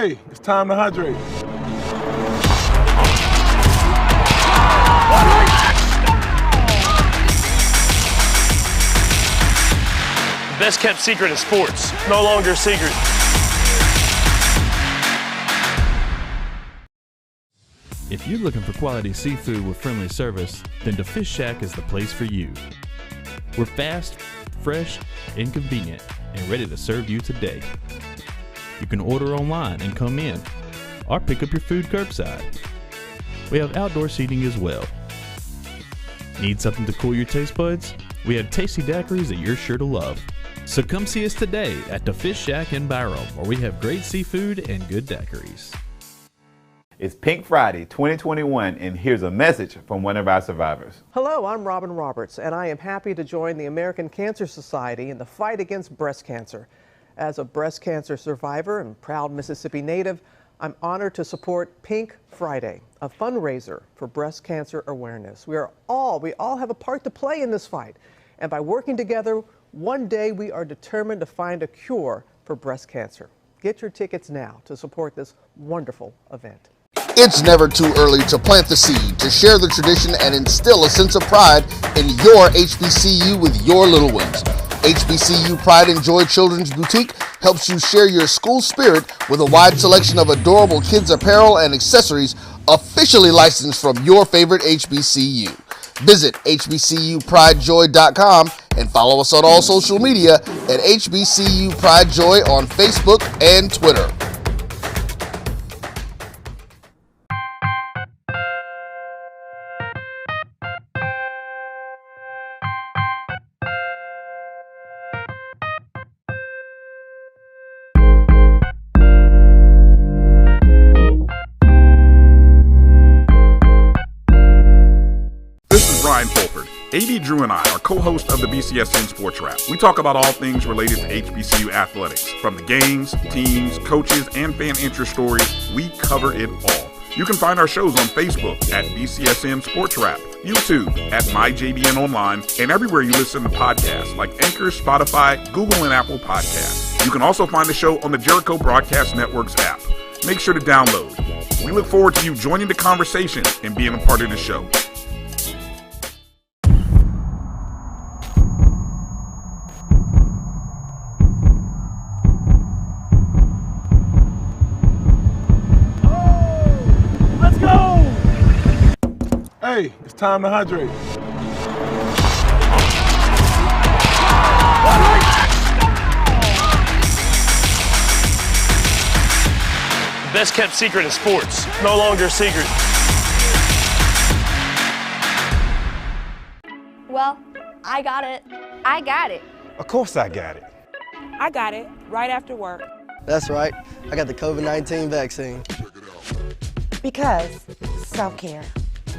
Hey, it's time to hydrate. The best kept secret in sports, no longer a secret. If you're looking for quality seafood with friendly service, then the Fish Shack is the place for you. We're fast, fresh, and convenient, and ready to serve you today. You can order online and come in, or pick up your food curbside. We have outdoor seating as well. Need something to cool your taste buds? We have tasty daiquiris that you're sure to love. So come see us today at the Fish Shack in Byram, where we have great seafood and good daiquiris. It's Pink Friday 2021, and here's a message from one of our survivors. Hello, I'm Robin Roberts, and I am happy to join the American Cancer Society in the fight against breast cancer. As a breast cancer survivor and proud Mississippi native, I'm honored to support Pink Friday, a fundraiser for breast cancer awareness. We all have a part to play in this fight, and by working together, one day we are determined to find a cure for breast cancer. Get your tickets now to support this wonderful event. It's never too early to plant the seed, to share the tradition, and instill a sense of pride in your HBCU with your little ones. HBCU Pride and Joy Children's Boutique helps you share your school spirit with a wide selection of adorable kids apparel and accessories officially licensed from your favorite HBCU. Visit hbcupridejoy.com and follow us on all social media at HBCU Pride Joy on Facebook and Twitter. AD Drew and I are co-hosts of the BCSN Sports Wrap. We talk about all things related to HBCU athletics. From the games, teams, coaches, and fan interest stories, we cover it all. You can find our shows on Facebook at BCSN Sports Wrap, YouTube at MyJBN Online, and everywhere you listen to podcasts like Anchor, Spotify, Google, and Apple Podcasts. You can also find the show on the Jericho Broadcast Network's app. Make sure to download. We look forward to you joining the conversation and being a part of the show. Hey, it's time to hydrate. The best kept secret in sports, no longer a secret. Well, I got it. I got it. Of course I got it. I got it right after work. That's right. I got the COVID-19 vaccine. Because self-care.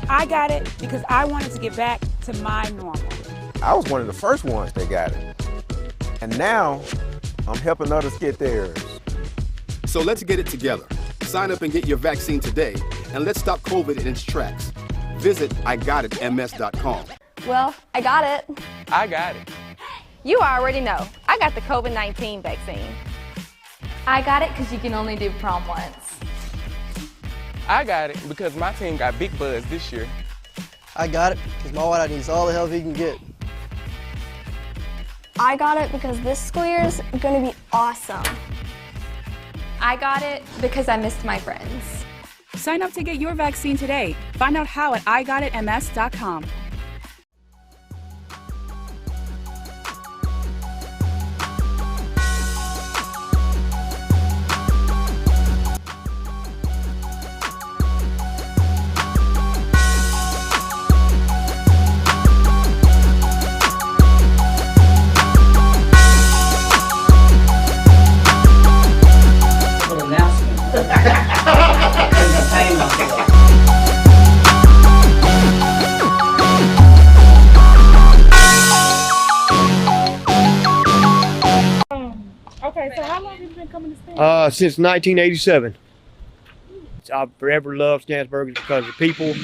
I got it because I wanted to get back to my normal. I was one of the first ones that got it. And now, I'm helping others get theirs. So let's get it together. Sign up and get your vaccine today, and let's stop COVID in its tracks. Visit IGotItMS.com. Well, I got it. I got it. You already know. I got the COVID-19 vaccine. I got it because you can only do prom once. I got it because my team got big buzz this year. I got it because my whiteout needs all the help he can get. I got it because this school year is going to be awesome. I got it because I missed my friends. Sign up to get your vaccine today. Find out how at IGotItMS.com. Since 1987. I've forever loved Stance Burgers because the people,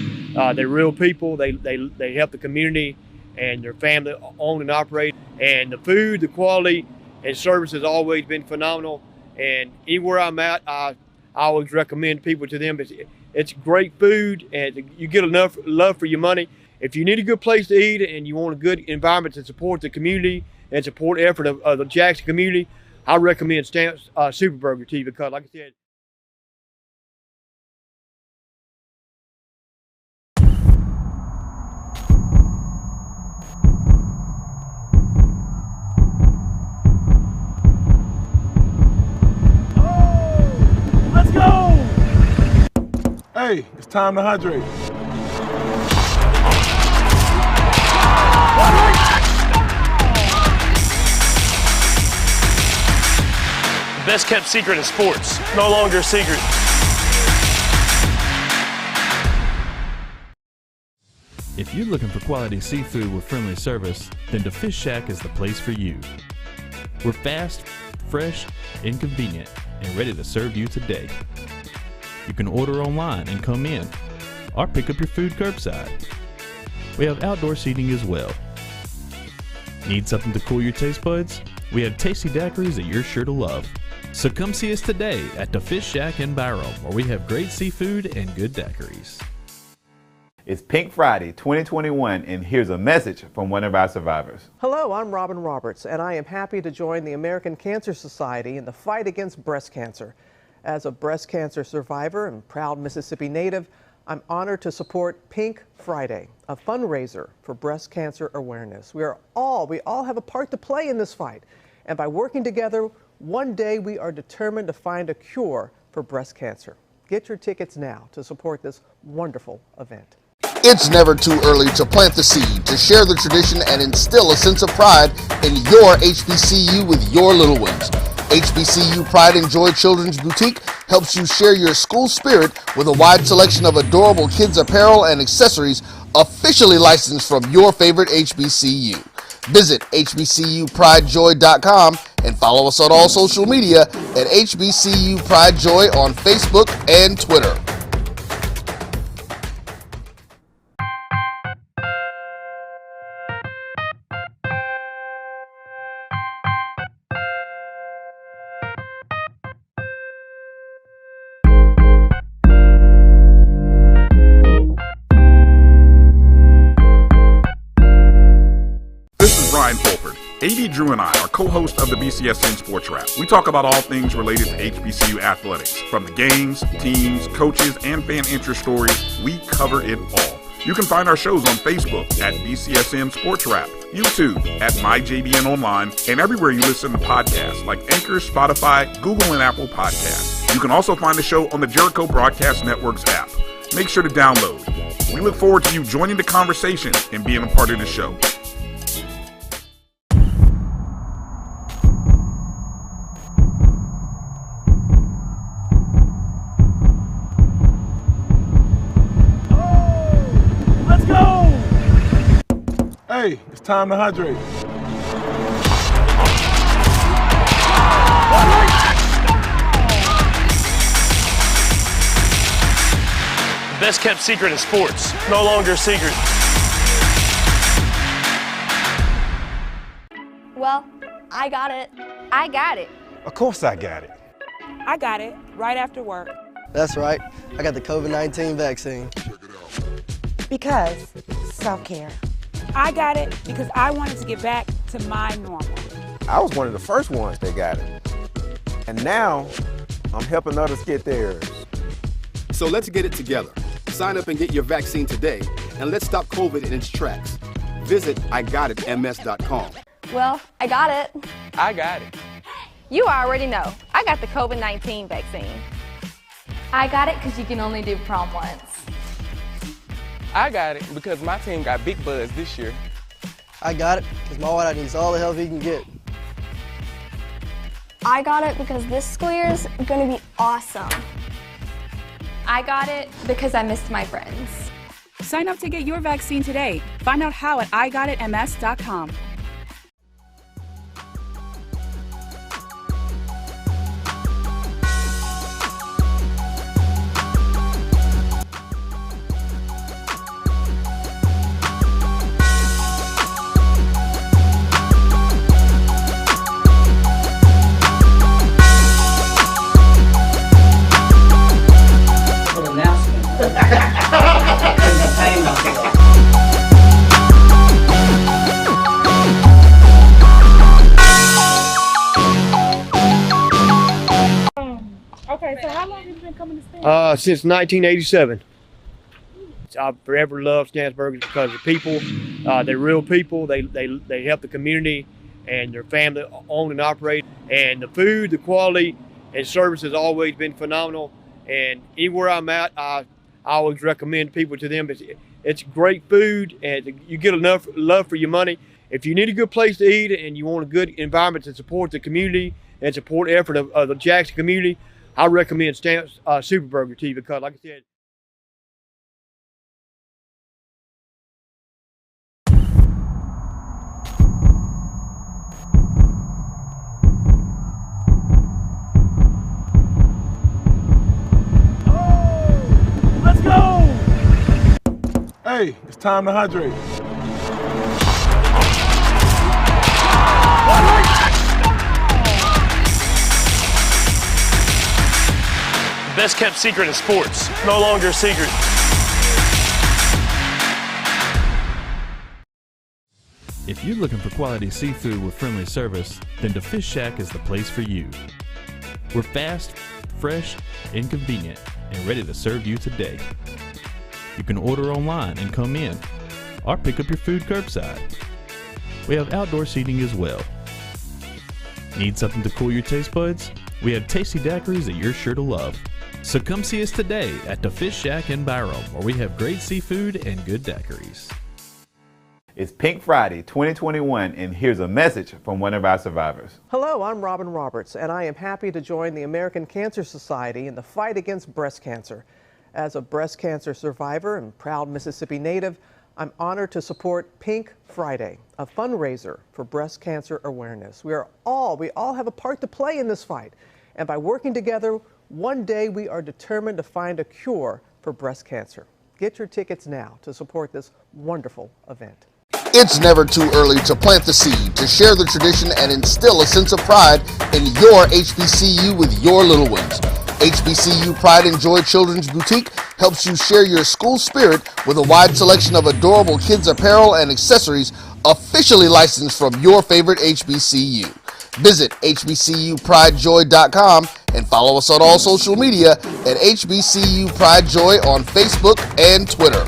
they're real people. They help the community, and their family own and operate. And the food, the quality, and service has always been phenomenal. And anywhere I'm at, I I always recommend people to them. It's great food, and you get enough love for your money. If you need a good place to eat and you want a good environment to support the community and support the effort of the Jackson community, I recommend Stamps Superburger to you because, like I said, Let's go! Hey, it's time to hydrate. The best kept secret in sports, no longer a secret. If you're looking for quality seafood with friendly service, then the Fish Shack is the place for you. We're fast, fresh, and convenient, and ready to serve you today. You can order online and come in, or pick up your food curbside. We have outdoor seating as well. Need something to cool your taste buds? We have tasty daiquiris that you're sure to love. So come see us today at the Fish Shack in Byram, where we have great seafood and good daiquiris. It's Pink Friday 2021, and here's a message from one of our survivors. Hello, I'm Robin Roberts, and I am happy to join the American Cancer Society in the fight against breast cancer. As a breast cancer survivor and proud Mississippi native, I'm honored to support Pink Friday, a fundraiser for breast cancer awareness. We all have a part to play in this fight, and by working together, one day we are determined to find a cure for breast cancer. Get your tickets now to support this wonderful event. It's never too early to plant the seed, to share the tradition, and instill a sense of pride in your HBCU with your little ones. HBCU Pride and Joy Children's Boutique helps you share your school spirit with a wide selection of adorable kids apparel and accessories officially licensed from your favorite HBCU. Visit hbcupridejoy.com and follow us on all social media at HBCU Pride Joy on Facebook and Twitter. AD Drew and I are co-hosts of the BCSN Sports Wrap. We talk about all things related to HBCU athletics. From the games, teams, coaches, and fan interest stories, we cover it all. You can find our shows on Facebook at BCSN Sports Wrap, YouTube at MyJBN Online, and everywhere you listen to podcasts like Anchor, Spotify, Google, and Apple Podcasts. You can also find the show on the Jericho Broadcast Network's app. Make sure to download. We look forward to you joining the conversation and being a part of the show. Hey, it's time to hydrate. The best kept secret in sports, no longer a secret. Well, I got it. I got it. Of course I got it. I got it right after work. That's right. I got the COVID-19 vaccine. Because self-care. I got it because I wanted to get back to my normal. I was one of the first ones that got it. And now, I'm helping others get theirs. So let's get it together. Sign up and get your vaccine today, and let's stop COVID in its tracks. Visit IGotItMS.com. Well, I got it. I got it. You already know. I got the COVID-19 vaccine. I got it because you can only do prom once. I got it because my team got big buzz this year. I got it because my white needs all the help he can get. I got it because this school year is going to be awesome. I got it because I missed my friends. Sign up to get your vaccine today. Find out how at IGotItMS.com. long have you been coming to Stanton? Since 1987. I've forever loved Stanton's Burgers because the people, they're real people. They help the community, and their family own and operate. And the food, the quality, and service has always been phenomenal. And anywhere I'm at, I always recommend people to them. It's great food, and you get enough love for your money. If you need a good place to eat and you want a good environment to support the community and support the effort of the Jackson community, I recommend Stanton's Super Burger to you because, like I said, Let's go! Hey, it's time to hydrate. Best kept secret in sports, no longer a secret. If you're looking for quality seafood with friendly service, then the Fish Shack is the place for you. We're fast, fresh, and convenient, and ready to serve you today. You can order online and come in, or pick up your food curbside. We have outdoor seating as well. Need something to cool your taste buds? We have tasty daiquiris that you're sure to love. So come see us today at the Fish Shack in Byram, where we have great seafood and good daiquiris. It's Pink Friday 2021, and here's a message from one of our survivors. Hello, I'm Robin Roberts, and I am happy to join the American Cancer Society in the fight against breast cancer. As a breast cancer survivor and proud Mississippi native, I'm honored to support Pink Friday, a fundraiser for breast cancer awareness. We all have a part to play in this fight, and by working together, one day we are determined to find a cure for breast cancer. Get your tickets now to support this wonderful event. It's never too early to plant the seed, to share the tradition, and instill a sense of pride in your HBCU with your little ones. HBCU Pride and Joy Children's Boutique helps you share your school spirit with a wide selection of adorable kids apparel and accessories officially licensed from your favorite HBCU. Visit hbcupridejoy.com and follow us on all social media at HBCU Pride Joy on Facebook and Twitter.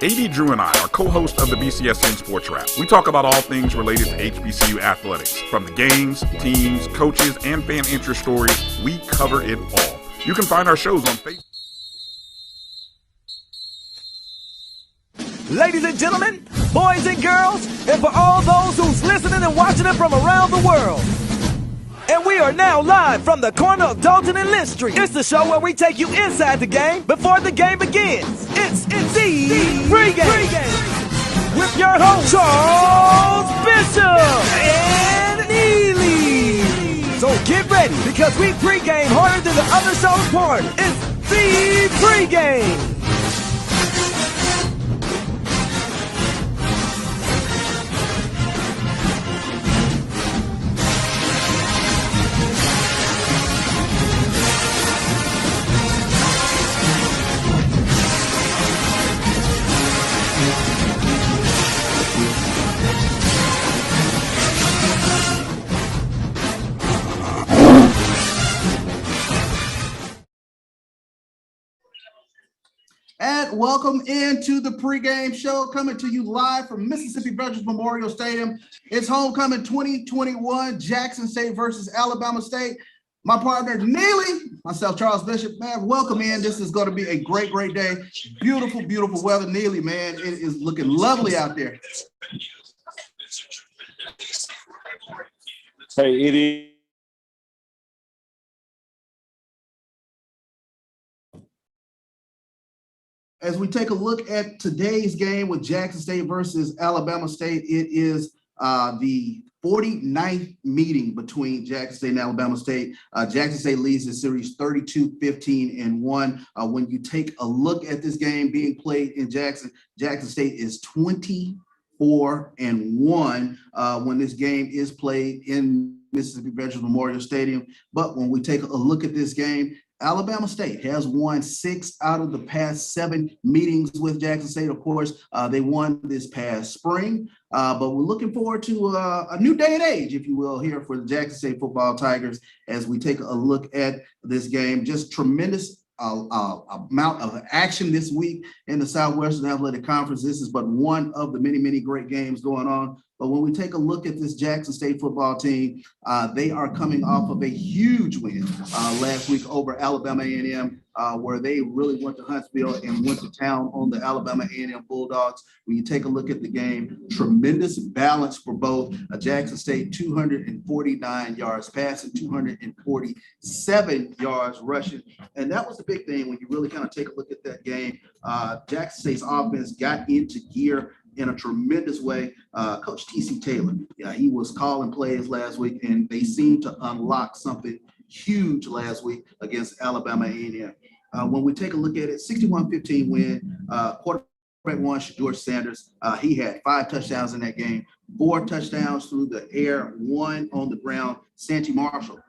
AD Drew and I are co-hosts of the BCSN Sports Wrap. We talk about all things related to HBCU athletics. From the games, teams, coaches, and fan interest stories, we cover it all. You can find our shows on Facebook. Ladies and gentlemen, boys and girls, and for all those who's listening and watching it from around the world. And we are now live from the corner of Dalton and Lynch Street. It's the show where we take you inside the game before the game begins. It's the Pregame with your host, Charles Bishop and Neely. So get ready because we pregame harder than the other show's part. It's the Pregame. And welcome into the pregame show, coming to you live from Mississippi Veterans Memorial Stadium. It's homecoming 2021, Jackson State versus Alabama State. My partner, Neely, myself, Charles Bishop, man, welcome in. This is going to be a great, great day. Beautiful, beautiful weather. Neely, man, it is looking lovely out there. Hey, it is. As we take a look at today's game with Jackson State versus Alabama State, it is the 49th meeting between Jackson State and Alabama State. Jackson State leads the series 32-15-1. When you take a look at this game being played in Jackson, Jackson State is 20 4-1 when this game is played in Mississippi Veterans Memorial Stadium. But when we take a look at this game, Alabama State has won 6 out of the past 7 meetings with Jackson State. Of course, they won this past spring, but we're looking forward to a new day and age, if you will, here for the Jackson State football Tigers as we take a look at this game. Just tremendous amount of action this week in the Southwestern Athletic Conference. This is but one of the many, many great games going on. But when we take a look at this Jackson State football team, they are coming off of a huge win last week over Alabama A&M, where they really went to Huntsville and went to town on the Alabama A&M Bulldogs. When you take a look at the game, tremendous balance for both. Jackson State 249 yards passing, 247 yards rushing. And that was the big thing when you really kind of take a look at that game. Jackson State's offense got into gear in a tremendous way. Coach T.C. Taylor, he was calling plays last week, and they seemed to unlock something huge last week against Alabama A&M. When we take a look at it, 61-15 win, quarterback one, George Sanders. He had 5 touchdowns in that game, 4 touchdowns through the air, 1 on the ground. Santee Marshall,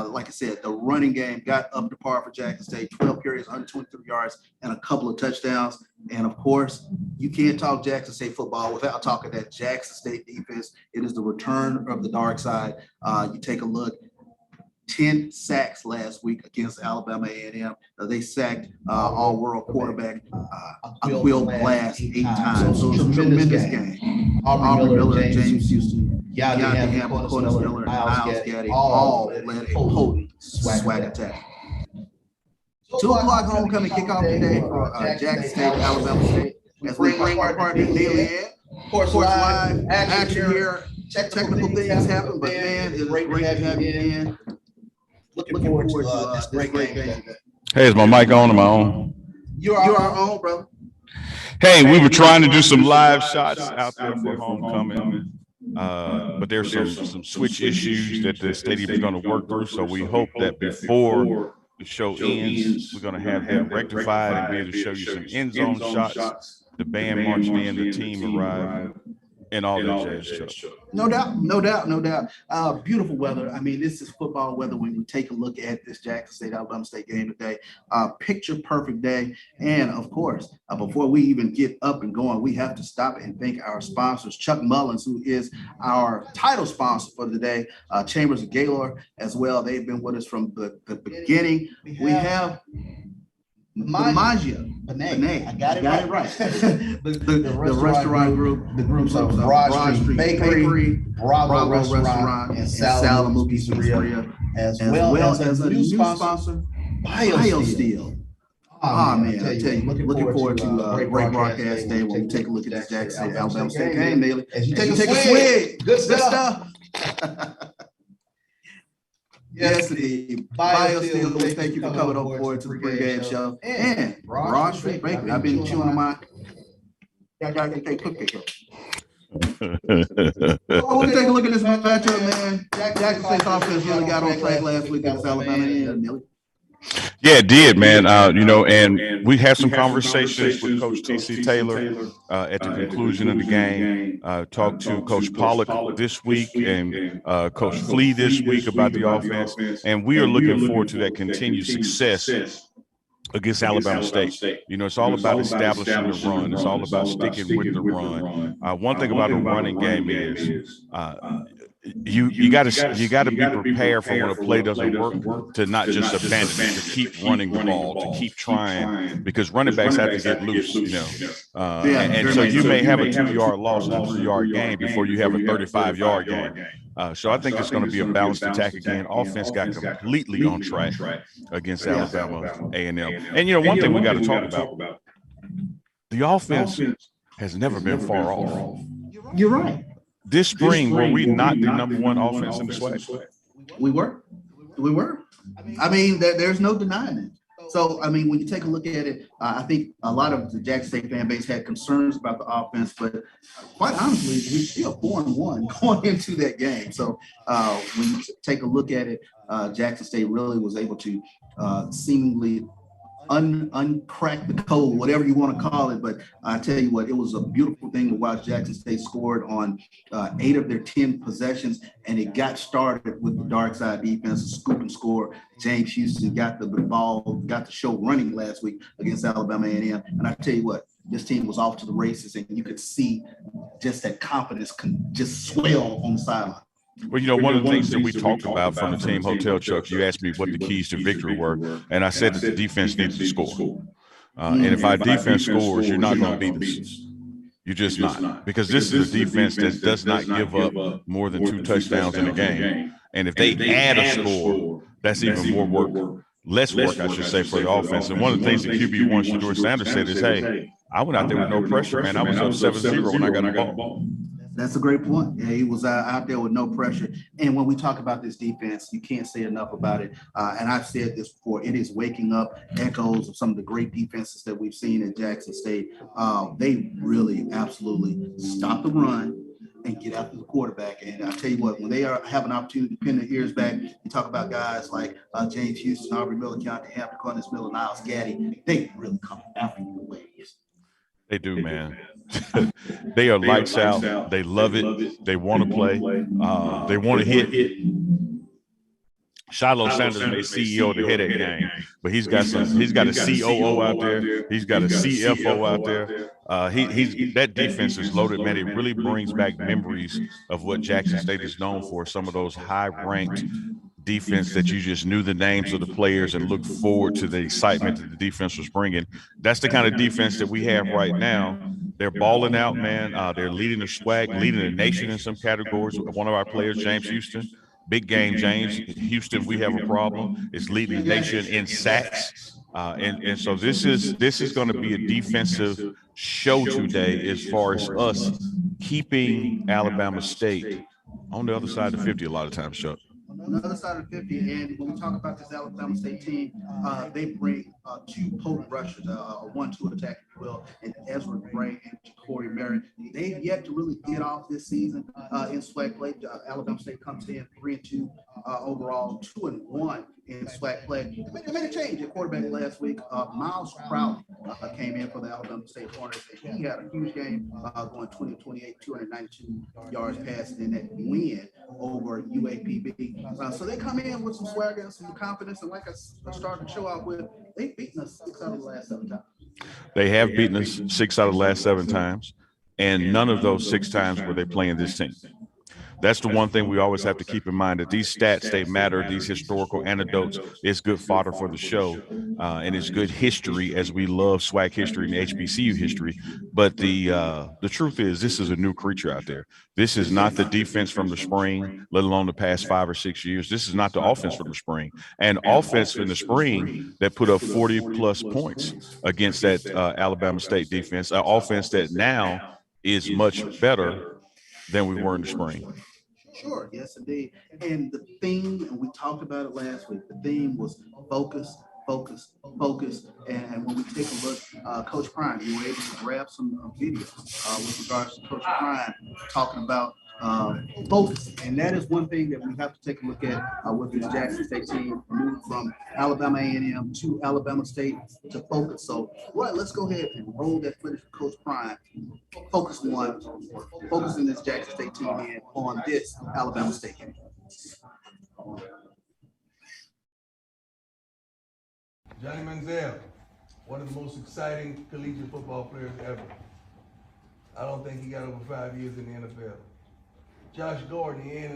like I said, the running game got up to par for Jackson State, 12 carries, 123 yards, and a couple of touchdowns. And of course, you can't talk Jackson State football without talking that Jackson State defense. It is the return of the dark side. You take a look, 10 sacks last week against Alabama A&M. They sacked all-world quarterback Will Glass 8 times. So it was a tremendous game. Aubrey Miller, James Houston, Deontay Hamilton, Cornelius Miller, and Miles Gaddy all led a potent SWAC attack. 2 o'clock homecoming kickoff today for Jackson State, Alabama State. As we bring our partner Daily in. Of course, live action here. Technical things happen, but man, it is great to have you in. Looking forward to this great game. Hey, is my mic on or my own? You are on, brother. Hey, we were trying to do some live shots out there for homecoming, but there's some switch issues that the stadium is going to work through. So we hope that before the show ends, we're going to have that rectified and be able to show you some end zone shots. The band marching in, the team arrived, and all that jazz. No doubt. Beautiful weather. I mean, this is football weather when you take a look at this Jackson State, Alabama State game today. Picture perfect day. And of course, before we even get up and going, we have to stop and thank our sponsors, Chuck Mullins, who is our title sponsor for today, Chambers of Gaylord as well. They've been with us from the beginning. We have Magia, Benet. I got it right. the restaurant group, the groups of Broad Street Bakery, Bravo Restaurant, and Salamu Pizzeria, as well as a new sponsor, BioSteel. Oh man, I tell you, looking forward to a great broadcast day when we take a look at this Jackson State, Alabama State game, Bailey. As you take a swig, good stuff. Yes, indeed. BioSteel, thank you for coming on board to the Pregame Show. And Broad Street Bakery. I've been chewing on my cookie. Well, we'll take a look at this matchup, man. Jackson State's offense really got on track last week against Alabama A&M. Yeah, it did, man. And we had some conversations with Coach T.C. Taylor at the conclusion of the game. Talked to Coach Pollock this week and Coach Flea this week about the offense. And we are looking forward to that continued success against Alabama State. You know, it's all about establishing the run. It's all about sticking with the run. One thing about a running game is you got to be prepared for when a play doesn't work to not just abandon it, to keep running the ball, to keep trying, because running backs have to get loose, you know. And so you may have a 2-yard loss in a 3-yard game before you have a 35-yard game. So I think it's going to be a balanced attack again. Offense got completely on track against Alabama A&M. And, you know, one thing we got to talk about, the offense has never been far off. You're right. This spring, were we not the number 1 offense in the SWAC? We were. I mean, there's no denying it. So, I mean, when you take a look at it, I think a lot of the Jackson State fan base had concerns about the offense, but quite honestly, we're still 4-1 going into that game. So when you take a look at it, Jackson State really was able to seemingly uncrack the code, whatever you want to call it. But I tell you what, it was a beautiful thing to watch. Jackson State scored on 8 of their 10 possessions, and it got started with the dark side defense, a scoop and score. James Houston got the ball, got the show running last week against Alabama A&M. And I tell you what, this team was off to the races, and you could see just that confidence just swell on the sideline. Well, you know, one of the things that we talked about from the team hotel, Chuck, you asked me what the keys to victory were, and I said that the defense needs to score. And if our defense scores, you're not going to beat us. You're just not. Because this is a defense that does not give up more than 2 touchdowns in a game. And if they add a score, that's even more work. Less work, I should say, for the offense. And one of the things that QB1 Shedeur Sanders said is, hey, I went out there with no pressure, man. I was up 7-0 when I got the ball. That's a great point. Yeah, he was out there with no pressure. And when we talk about this defense, you can't say enough about it. And I've said this before, it is waking up echoes of some of the great defenses that we've seen at Jackson State. They really absolutely stop the run and get after the quarterback. And I tell you what, when they have an opportunity to pin their ears back, you talk about guys like James Houston, Aubrey Miller, Keontae Hampton, Cornelius Miller, Niles Gaddy. They really come after you the waves. They do, man. They are lights out. They love it. They want to play. They want to hit. Shiloh Sanders made CEO of the headache game, but he's got a COO out there. He's got a CFO out there. That defense is loaded, man. It really brings back memories of what Jackson State is known for. Some of those high-ranked defense that you just knew the names of the players and looked forward to the excitement that the defense was bringing. That's the kind of defense that we have right now. They're balling out, man. They're leading the SWAC, leading the nation in some categories. One of our players, James Houston, big game, James Houston. We have a problem. It's leading the nation in sacks, and so this is going to be a defensive show today as far as us keeping Alabama State on the other side of 50 a lot of times, Chuck. On the other side of 50, and when we talk about this Alabama State team, they bring 2 potent rushers, a 1-2 attack, if you will, and Ezra Gray and Corey Merritt. They've yet to really get off this season in SWAC play. Alabama State comes in 3-2 overall, 2-1 in SWAC play. They made a change at quarterback last week. Miles Crowley came in for the Alabama State Hornets, and he had a huge game, going 20-28, 292 yards passing in that win over UAPB. So they come in with some swagger and some confidence, and like I started the show out with, they've beaten us 6 out of the last 7 times. They have beaten us 6 out of the last 7 times, and none of those 6 times were they playing this team. That's the one thing we always have to keep in mind, that these stats, they matter. These historical anecdotes, it's good fodder for the show, and it's good history, as we love SWAC history and HBCU history. But the truth is, this is a new creature out there. This is not the defense from the spring, let alone the past 5 or 6 years. This is not the offense from the spring. And offense in the spring that put up 40-plus points against that Alabama State defense, an offense that now is much better than we were in the spring. Sure, yes, indeed. And the theme, and we talked about it last week, the theme was focus, focus, focus. And when we take a look, Coach Prime, you were able to grab some videos with regards to Coach Prime talking about focus. And that is one thing that we have to take a look at with this Jackson State team, moved from Alabama A&M to Alabama State to focus. So, right, let's go ahead and roll that footage for Coach Prime. Focusing this Jackson State team in on this Alabama State game. Johnny Manziel, one of the most exciting collegiate football players ever. I don't think he got over 5 years in the NFL. Josh Gordon, in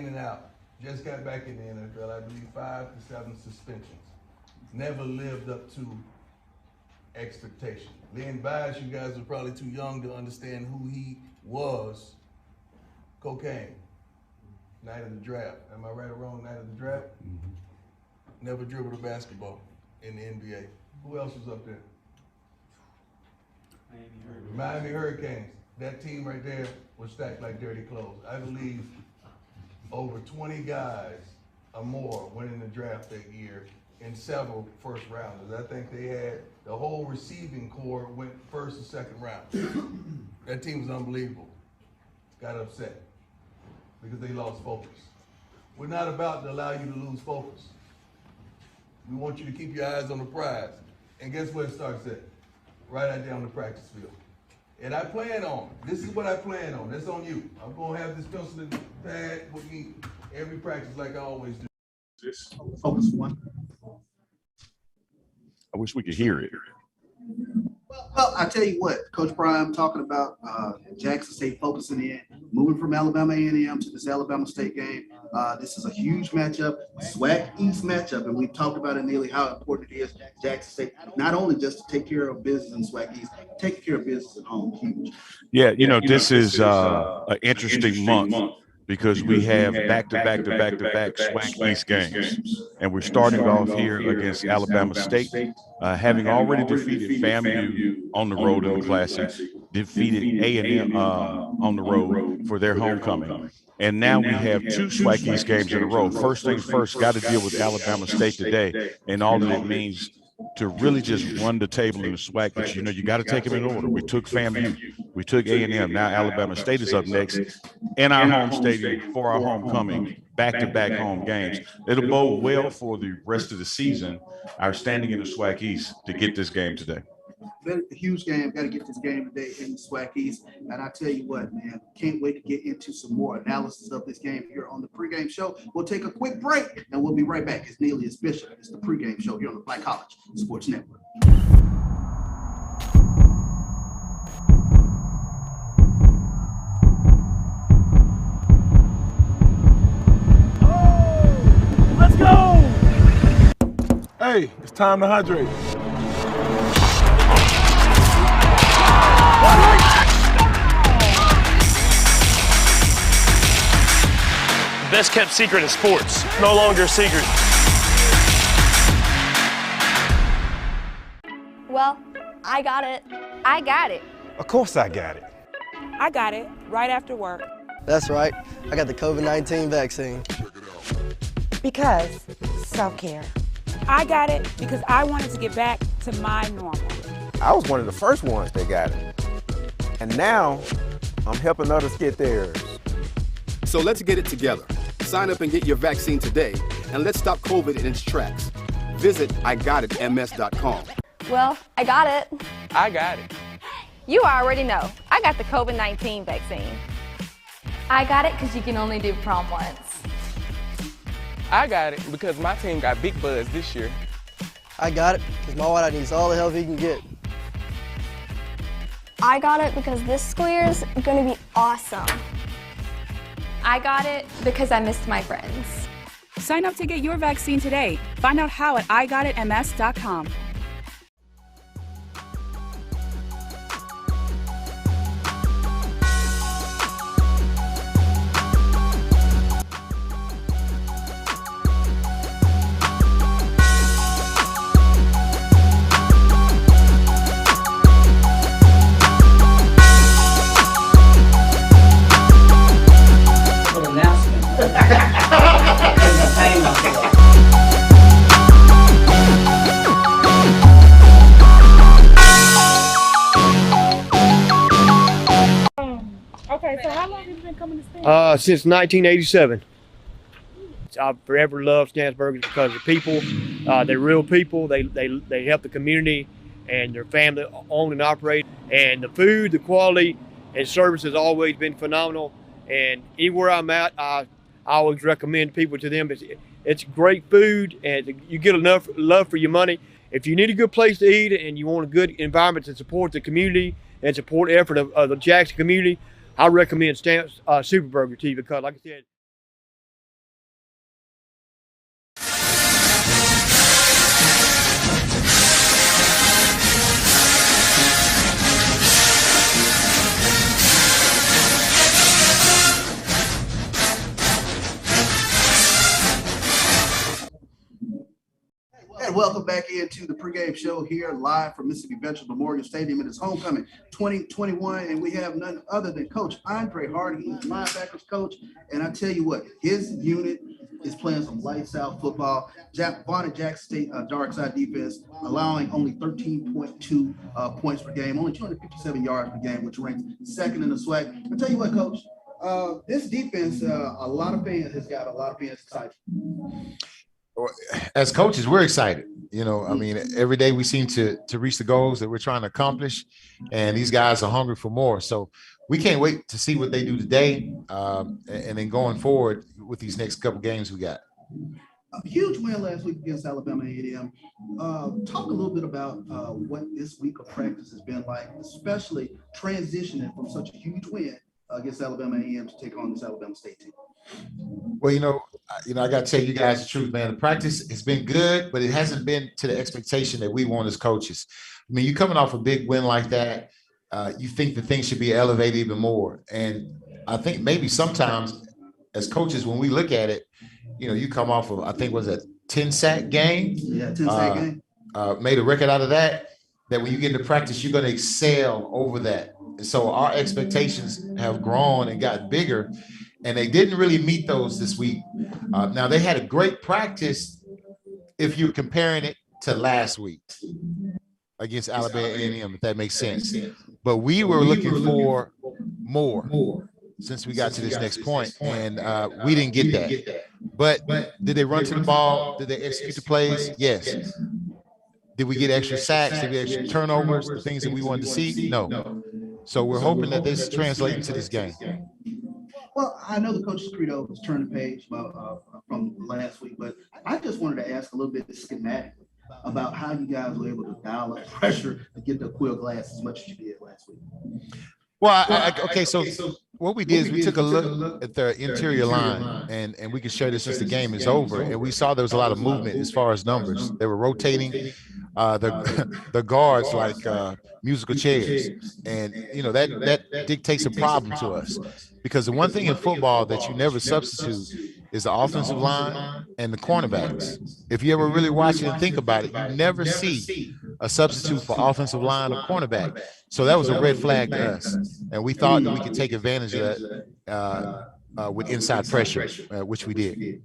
and out. Just got back in the NFL, I believe 5 to 7 suspensions. Never lived up to expectation. Lynn Bias, you guys are probably too young to understand who he was. Cocaine. Night of the draft. Am I right or wrong? Night of the draft? Mm-hmm. Never dribbled a basketball in the NBA. Who else was up there? Miami Hurricanes. That team right there was stacked like dirty clothes. I believe over 20 guys or more went in the draft that year, and several first rounders. I think they had the whole receiving core went first and second round. That team was unbelievable. Got upset because they lost focus. We're not about to allow you to lose focus. We want you to keep your eyes on the prize. And guess where it starts at? Right out there on the practice field. And I plan on, this is what I plan on. That's on you. I'm going to have this pencil and pad with me every practice like I always do. Focus one. I wish we could hear it. Well, I tell you what, Coach Prime talking about Jackson State focusing in, moving from Alabama A&M to this Alabama State game. This is a huge matchup, SWAC East matchup, and we've talked about it nearly how important it is Jackson State, not only just to take care of business in SWAC East, taking care of business at home, huge. Yeah, this is an interesting month because we have back-to-back SWAC East games. And we're starting off here against Alabama State, having already defeated FAMU on the road in the Classic, defeated A&M on the road for their homecoming. And now we have two SWAC East games in a row. First things first, got to deal with Alabama State today and all that it means to really just run the table in the SWAC. But, you got to take them in order. We took FAMU. We took A&M. Now Alabama State is up next in our home stadium for our homecoming, back-to-back home games. It'll bode well for the rest of the season, our standing in the SWAC East, to get this game today. A huge game. Got to get this game today in the SWAC East. And I tell you what, man, can't wait to get into some more analysis of this game here on the Pregame Show. We'll take a quick break, and we'll be right back. It's Neely Bishop. It's the Pregame Show here on the Black College Sports Network. Let's go! Hey, it's time to hydrate. Best kept secret in sports, no longer a secret. Well, I got it. I got it. Of course I got it. I got it right after work. That's right. I got the COVID-19 vaccine. Because self-care. I got it because I wanted to get back to my normal. I was one of the first ones that got it. And now I'm helping others get theirs. So let's get it together. Sign up and get your vaccine today, and let's stop COVID in its tracks. Visit IGotItMS.com. Well, I got it. I got it. You already know. I got the COVID-19 vaccine. I got it because you can only do prom once. I got it because my team got big buzz this year. I got it because my white needs all the help he can get. I got it because this school year is going to be awesome. I got it because I missed my friends. Sign up to get your vaccine today. Find out how at IGotItMS.com. Okay, so how long have you been coming to Stanford? Since 1987. I've forever loved Stansburg because the people, they're real people. They help the community and their family own and operate. And the food, the quality, and service has always been phenomenal. And anywhere I'm at, I always recommend people to them. It's great food, and you get enough love for your money. If you need a good place to eat and you want a good environment to support the community and support the effort of the Jackson community, I recommend Super Burger to you because, like I said, And welcome back into the Pregame Show here live from Mississippi Veterans Memorial Stadium. It is homecoming 2021, and we have none other than Coach Andre Hart. He's linebackers coach, and I tell you what, his unit is playing some lights out football. Bonnet Jackson State dark side defense, allowing only 13.2 points per game, only 257 yards per game, which ranks second in the SWAC. I tell you what, Coach, this defense, a lot of fans has got a lot of fans excited. as coaches, we're excited. You know, I mean, every day we seem to reach the goals that we're trying to accomplish, and these guys are hungry for more. So we can't wait to see what they do today, and then going forward with these next couple games we got. A huge win last week against Alabama A&M. Talk a little bit about what this week of practice has been like, especially transitioning from such a huge win against Alabama A&M to take on this Alabama State team. Well, you know, I got to tell you guys the truth, man. The practice has been good, but it hasn't been to the expectation that we want as coaches. I mean, you're coming off a big win like that. You think that things should be elevated even more. And I think maybe sometimes as coaches, when we look at it, you know, you come off of, I think, was a 10-sack game? Yeah, 10-sack game. Made a record out of that when you get into practice, you're going to excel over that. And so our expectations have grown and gotten bigger, and they didn't really meet those this week. Now, they had a great practice if you're comparing it to last week against Alabama A&M, if that makes sense. But we were looking for more since we got to this next point, and we didn't get that. But did they run to the ball? Did they execute the plays? Yes. Did we get extra sacks? Did we get extra turnovers? The things that we wanted to see? No. So we're hoping that this translates into this game. Well, I know the coach's credo was turn the page from last week, but I just wanted to ask a little bit schematically about how you guys were able to dial up pressure to get the Quill Glass as much as you did last week. Well, okay, so what we did is we took a look at their interior line, and we can share this since the game is over, and we saw there was a lot of movement as far as numbers. They were rotating the guards like musical chairs, and you know that dictates a problem to us, because the one thing in football that you never substitute is the offensive line and the cornerbacks. If you ever really watch it and think about it, you never see a substitute for offensive line or cornerback. So that was a red flag to us, and we thought that we could take advantage of that with inside pressure, which we did.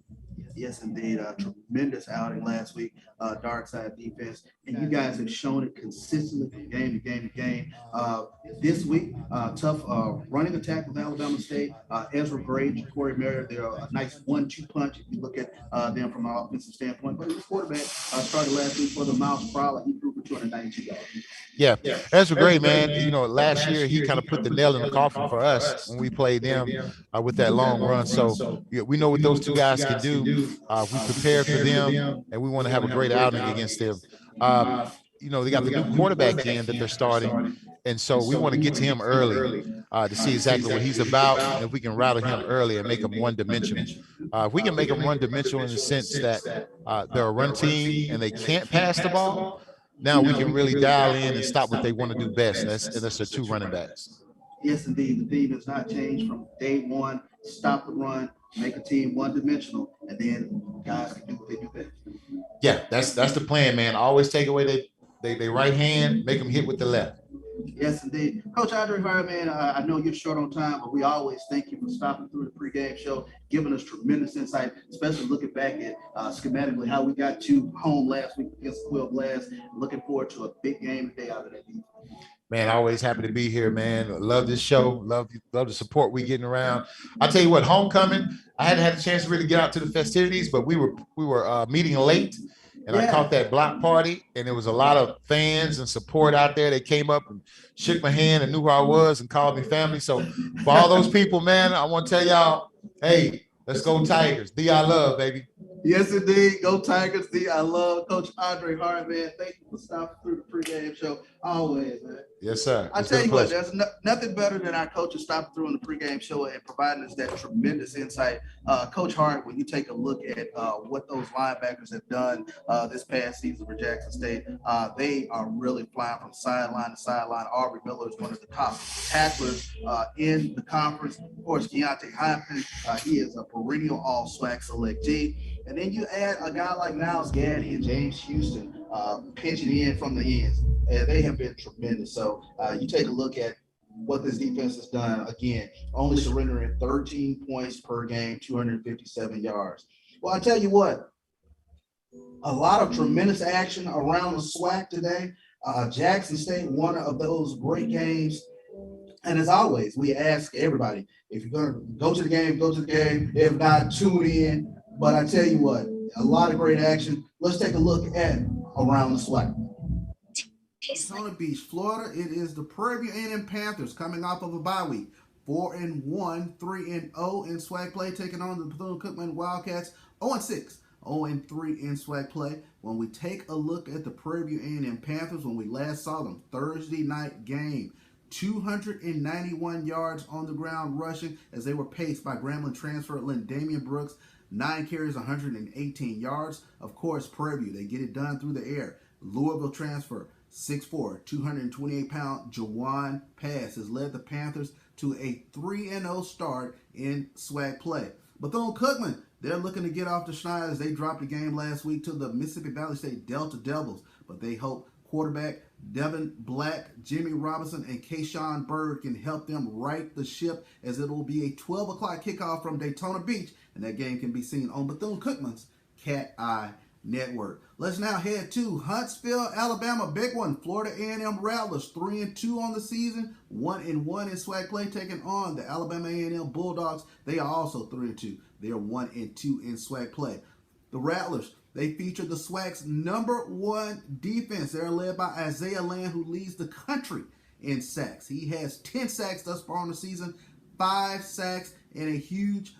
Yes, indeed. A tremendous outing last week, dark side defense. And you guys have shown it consistently from game to game to game. This week, tough running attack with Alabama State. Ezra Gray, Corey Merritt, they're a nice 1-2 punch if you look at them from an offensive standpoint. But his quarterback started last week for the Miles Prowler. He threw for 292 yards. Yeah, Ezra Gray, man, you know, last year he kind of put the nail in the coffin for us when we played them with that long run. So we know what those two guys can do. We prepared for them, and we want to have a great outing against them. You know, they got the new quarterback in that they're starting, and so we want to get to him early to see exactly what he's about, and if we can rattle him early and make him one-dimensional. If we can make him one-dimensional in the sense that they're a run team and they can't pass the ball, now we can really dial in and stop what they want to do best, and that's their two running backs. Yes, indeed. The theme has not changed from day one. Stop the run, make a team one-dimensional, and then guys can do what they do best. Yeah, that's the plan, man. Always take away they right hand, make them hit with the left. Yes, indeed. Coach Andre Hart, man, I know you're short on time, but we always thank you for stopping through the pregame show, giving us tremendous insight, especially looking back at schematically how we got to home last week against Quill Glass. Looking forward to a big game today out of that defense. Man, always happy to be here, man. Love this show. Love the support we getting around. I'll tell you what, homecoming, I hadn't had a chance to really get out to the festivities, but we were meeting late, and I caught that block party, and there was a lot of fans and support out there. They came up and shook my hand and knew who I was and called me family. So for all those people, man, I want to tell y'all, hey, let's go Tigers. Thee I love, baby. Yes, indeed. Go Tigers. Thee I love. Coach Andre Hart, man, thank you for stopping through the pregame show. Always, man. Yes, sir. I tell you what, there's nothing better than our coaches stopping through on the pregame show and providing us that tremendous insight. Coach Hart, when you take a look at what those linebackers have done this past season for Jackson State, they are really flying from sideline to sideline. Aubrey Miller is one of the top tacklers in the conference. Of course, Keontae Hyman, he is a perennial all-SWAC selectee. And then you add a guy like Niles Gaddy and James Houston pinching in from the ends. And they have been tremendous. So you take a look at what this defense has done. Again, only surrendering 13 points per game, 257 yards. Well, I tell you what, a lot of tremendous action around the SWAC today. Jackson State, one of those great games. And as always, we ask everybody, if you're going to go to the game, go to the game. If not, tune in. But I tell you what, A lot of great action. Let's take a look at around the SWAC. Daytona Beach, Florida. It is the Prairie A&M Panthers coming off of a bye week. 4-1, 3-0 in SWAC play, taking on the Bethune-Cookman Wildcats. 0-6, 0-3 in SWAC play. When we take a look at the Prairie A&M Panthers, when we last saw them, Thursday night game, 291 yards on the ground rushing as they were paced by Grambling transfer Damian Brooks. 9 carries, 118 yards. Of course, Prairie, they get it done through the air. Louisville transfer, 6'4", 228-pound Jawan Pass has led the Panthers to a 3-0 start in SWAC play. Bethune-Cookman, they're looking to get off the schneid as they dropped the game last week to the Mississippi Valley State Delta Devils, but they hope quarterback Devin Black, Jimmy Robinson, and Kayshawn Bird can help them right the ship, as it will be a 12 o'clock kickoff from Daytona Beach, and that game can be seen on Bethune-Cookman's Cat Eye Network. Let's now head to Huntsville, Alabama. Big one. Florida A&M Rattlers 3-2 on the season, 1-1 in SWAC play, taking on the Alabama A&M Bulldogs. They are also 3-2. They are 1-2 in SWAC play. The Rattlers, they feature the SWAC's #1 defense. They're led by Isaiah Land, who leads the country in sacks. He has 10 sacks thus far on the season, 5 sacks, and a huge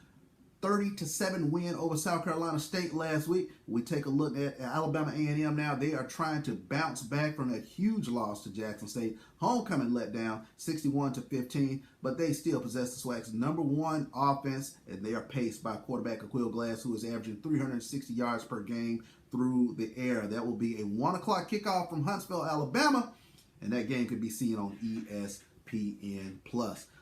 30-7 win over South Carolina State last week. We take a look at Alabama A&M now. They are trying to bounce back from that huge loss to Jackson State. Homecoming let down 61-15, but they still possess the SWAC's #1 offense, and they are paced by quarterback Aquil Glass, who is averaging 360 yards per game through the air. That will be a 1 o'clock kickoff from Huntsville, Alabama, and that game could be seen on ESPN+.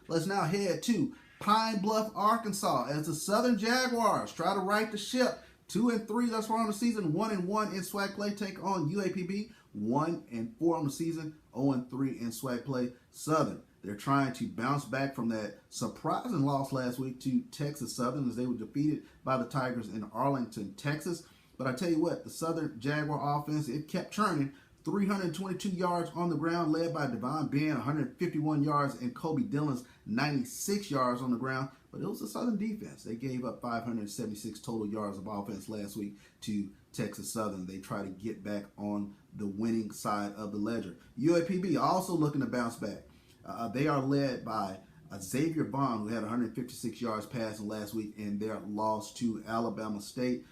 Let's now head to Pine Bluff, Arkansas, as the Southern Jaguars try to right the ship. 2-3 thus far on the season, 1-1 in SWAC play, take on UAPB. 1-4 on the season, 0-3 in SWAC play. Southern, they're trying to bounce back from that surprising loss last week to Texas Southern, as they were defeated by the Tigers in Arlington, Texas. But I tell you what, the Southern Jaguar offense, it kept churning. 322 yards on the ground, led by Devon Ben, 151 yards, and Kobe Dillon's 96 yards on the ground. But it was the Southern defense. They gave up 576 total yards of offense last week to Texas Southern. They try to get back on the winning side of the ledger. UAPB also looking to bounce back. They are led by Xavier Bond, who had 156 yards passing last week in their loss to Alabama State.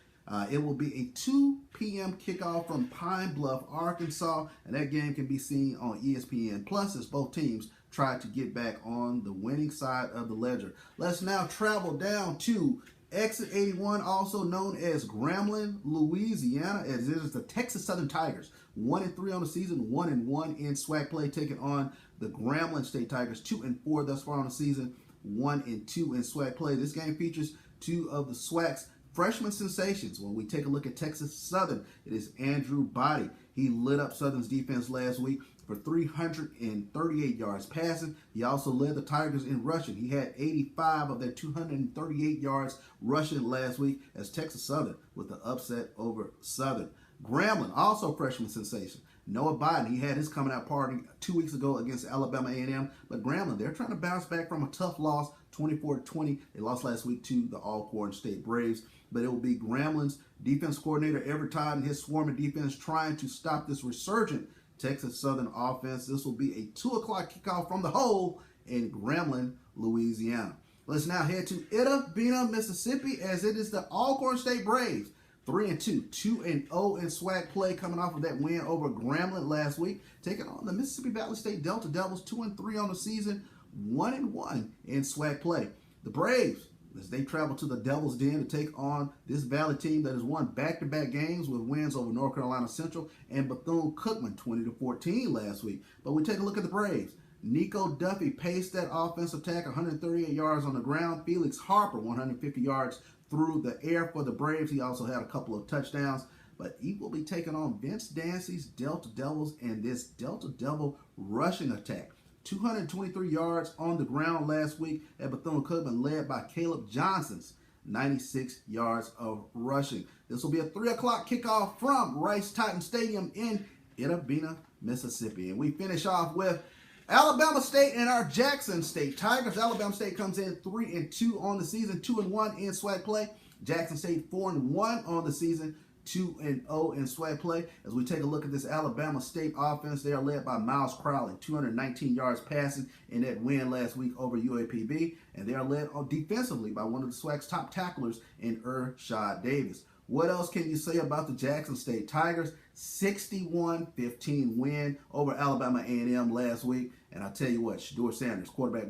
It will be a 2 p.m. kickoff from Pine Bluff, Arkansas, and that game can be seen on ESPN+, as both teams try to get back on the winning side of the ledger. Let's now travel down to Exit 81, also known as Grambling, Louisiana, as it is the Texas Southern Tigers. 1-3 on the season, 1-1 in SWAC play, taking on the Grambling State Tigers. 2-4 thus far on the season, 1-2 in SWAC play. This game features 2 of the SWAC's freshman sensations. When we take a look at Texas Southern, it is Andrew Body. He lit up Southern's defense last week for 338 yards passing. He also led the Tigers in rushing. He had 85 of their 238 yards rushing last week, as Texas Southern with the upset over Southern. Grambling, also freshman sensation. Noah Biden, he had his coming out party 2 weeks ago against Alabama A&M, but Grambling, they're trying to bounce back from a tough loss, 24-20. They lost last week to the Alcorn State Braves, but it will be Grambling's defense coordinator Everett Todd and his swarming defense trying to stop this resurgent Texas Southern offense. This will be a 2 o'clock kickoff from the hole in Grambling, Louisiana. Let's now head to Itta Bena, Mississippi, as it is the Alcorn State Braves. 3-2, 2-0 in SWAC play, coming off of that win over Grambling last week, taking on the Mississippi Valley State Delta Devils. 2-3 on the season, 1-1 in SWAC play. The Braves, as they travel to the Devil's Den to take on this Valley team that has won back-to-back games with wins over North Carolina Central and Bethune-Cookman 20-14 last week. But we take a look at the Braves. Nico Duffy paced that offensive attack, 138 yards on the ground. Felix Harper, 150 yards through the air for the Braves. He also had a couple of touchdowns. But he will be taking on Vince Dancy's Delta Devils and this Delta Devil rushing attack. 223 yards on the ground last week at Bethune-Cookman, led by Caleb Johnson's 96 yards of rushing. This will be a 3 o'clock kickoff from Rice-Titan Stadium in Itta Bena, Mississippi. And we finish off with Alabama State and our Jackson State Tigers. Alabama State comes in 3-2 on the season, 2-1 in SWAC play. Jackson State 4-1 on the season, 2-0 in SWAC play. As we take a look at this Alabama State offense, they are led by Miles Crowley, 219 yards passing in that win last week over UAPB, and they are led defensively by one of the SWAC's top tacklers in Ershad Davis. What else can you say about the Jackson State Tigers? 61-15 win over Alabama A&M last week, and I'll tell you what, Shedeur Sanders, quarterback,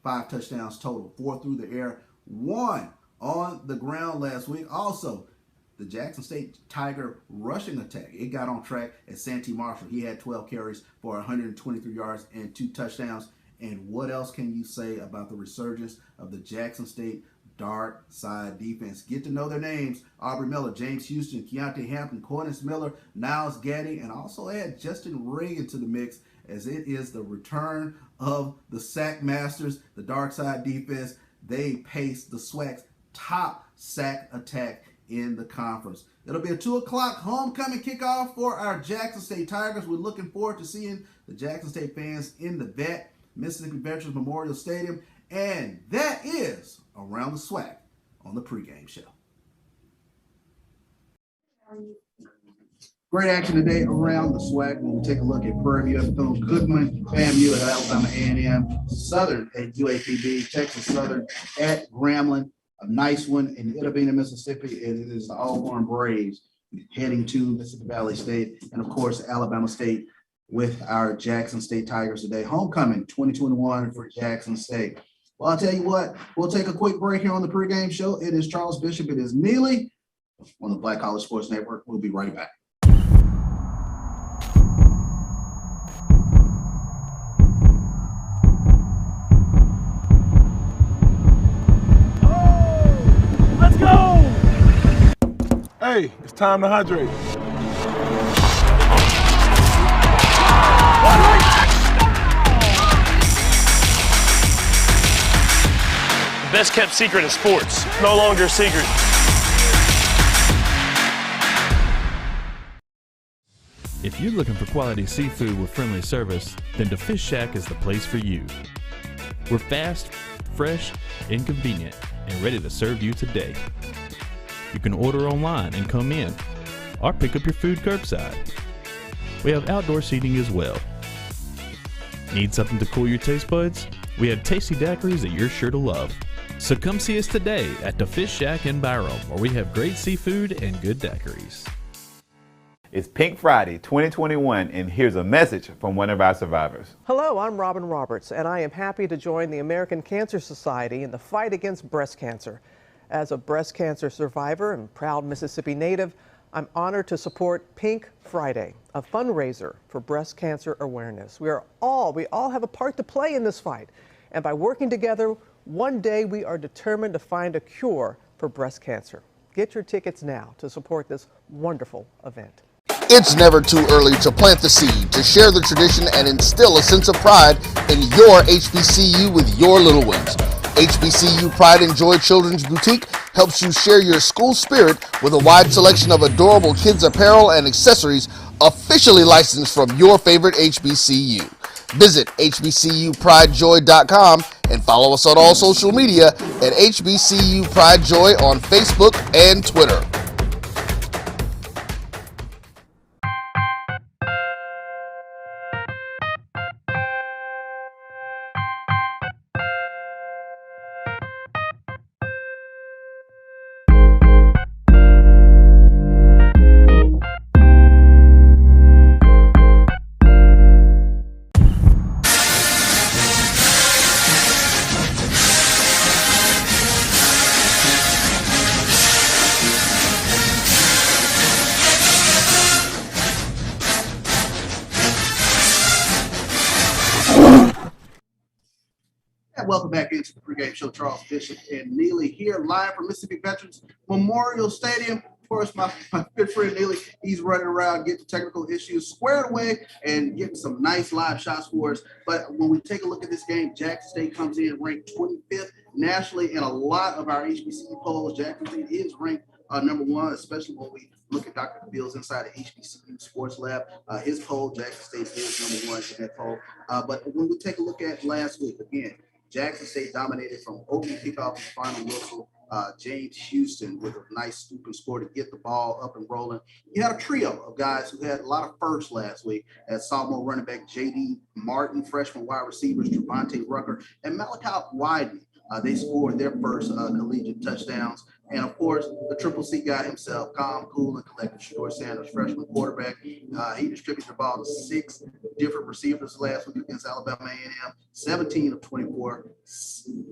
5 touchdowns total, 4 through the air, 1 on the ground last week. Also, the Jackson State Tiger rushing attack, it got on track at Santee Marshall. He had 12 carries for 123 yards and 2 touchdowns. And what else can you say about the resurgence of the Jackson State dark side defense? Get to know their names: Aubrey Miller, James Houston, Keontae Hampton, Cornus Miller, Niles Gaddy, and also add Justin Reagan to the mix, as it is the return of the sack masters, the dark side defense. They pace the SWAC's top sack attack in the conference. It'll be a 2 o'clock homecoming kickoff for our Jackson State Tigers. We're looking forward to seeing the Jackson State fans in the vet, Mississippi Veterans Memorial Stadium. And that is Around the SWAC on the Pregame Show. Great action today around the SWAC when we take a look at Prairie View at Bethune-Cookman, FAMU at Alabama A&M, Southern at UAPB, Texas Southern at Grambling. A nice one in Itta Bena, Mississippi. It is the Auburn Braves heading to Mississippi Valley State, and of course Alabama State with our Jackson State Tigers today. Homecoming 2021 for Jackson State. Well, I'll tell you what, we'll take a quick break here on the Pregame Show. It is Charles Bishop. It is Neely on the Black College Sports Network. We'll be right back. Let's go! Hey, it's time to hydrate. Best kept secret in sports, no longer a secret. If you're looking for quality seafood with friendly service, then the Fish Shack is the place for you. We're fast, fresh, and convenient, and ready to serve you today. You can order online and come in, or pick up your food curbside. We have outdoor seating as well. Need something to cool your taste buds? We have tasty daiquiris that you're sure to love. So come see us today at the Fish Shack in Byram, where we have great seafood and good daiquiris. It's Pink Friday 2021, and here's a message from one of our survivors. Hello, I'm Robin Roberts, and I am happy to join the American Cancer Society in the fight against breast cancer. As a breast cancer survivor and proud Mississippi native, I'm honored to support Pink Friday, a fundraiser for breast cancer awareness. We all have a part to play in this fight, and by working together, one day we are determined to find a cure for breast cancer. Get your tickets now to support this wonderful event. It's never too early to plant the seed, to share the tradition, and instill a sense of pride in your HBCU with your little ones. HBCU Pride and Joy Children's Boutique helps you share your school spirit with a wide selection of adorable kids apparel and accessories officially licensed from your favorite HBCU. Visit hbcupridejoy.com and follow us on all social media at HBCU Pride Joy on Facebook and Twitter. Welcome back into the Pregame Show. Charles Bishop and Neely here live from Mississippi Veterans Memorial Stadium. Of course, my good friend Neely, he's running around getting technical issues squared away and getting some nice live shots for us. But when we take a look at this game, Jackson State comes in ranked 25th nationally in a lot of our HBCU polls. Jackson State is ranked number 1, especially when we look at Dr. Fields inside the HBCU Sports Lab. His poll, Jackson State is number 1 in that poll. But when we take a look at last week, again, Jackson State dominated from opening kickoff to final whistle. James Houston with a nice scooping score to get the ball up and rolling. You had a trio of guys who had a lot of firsts last week as sophomore running back J.D. Martin, freshman wide receivers Javante Rucker, and Malachi Wyden. They scored their first collegiate touchdowns. And of course, the Triple C guy himself, calm, cool, and collected, Shador Sanders, freshman quarterback. He distributed the ball to 6 different receivers last week against Alabama A&M, 17 of 24,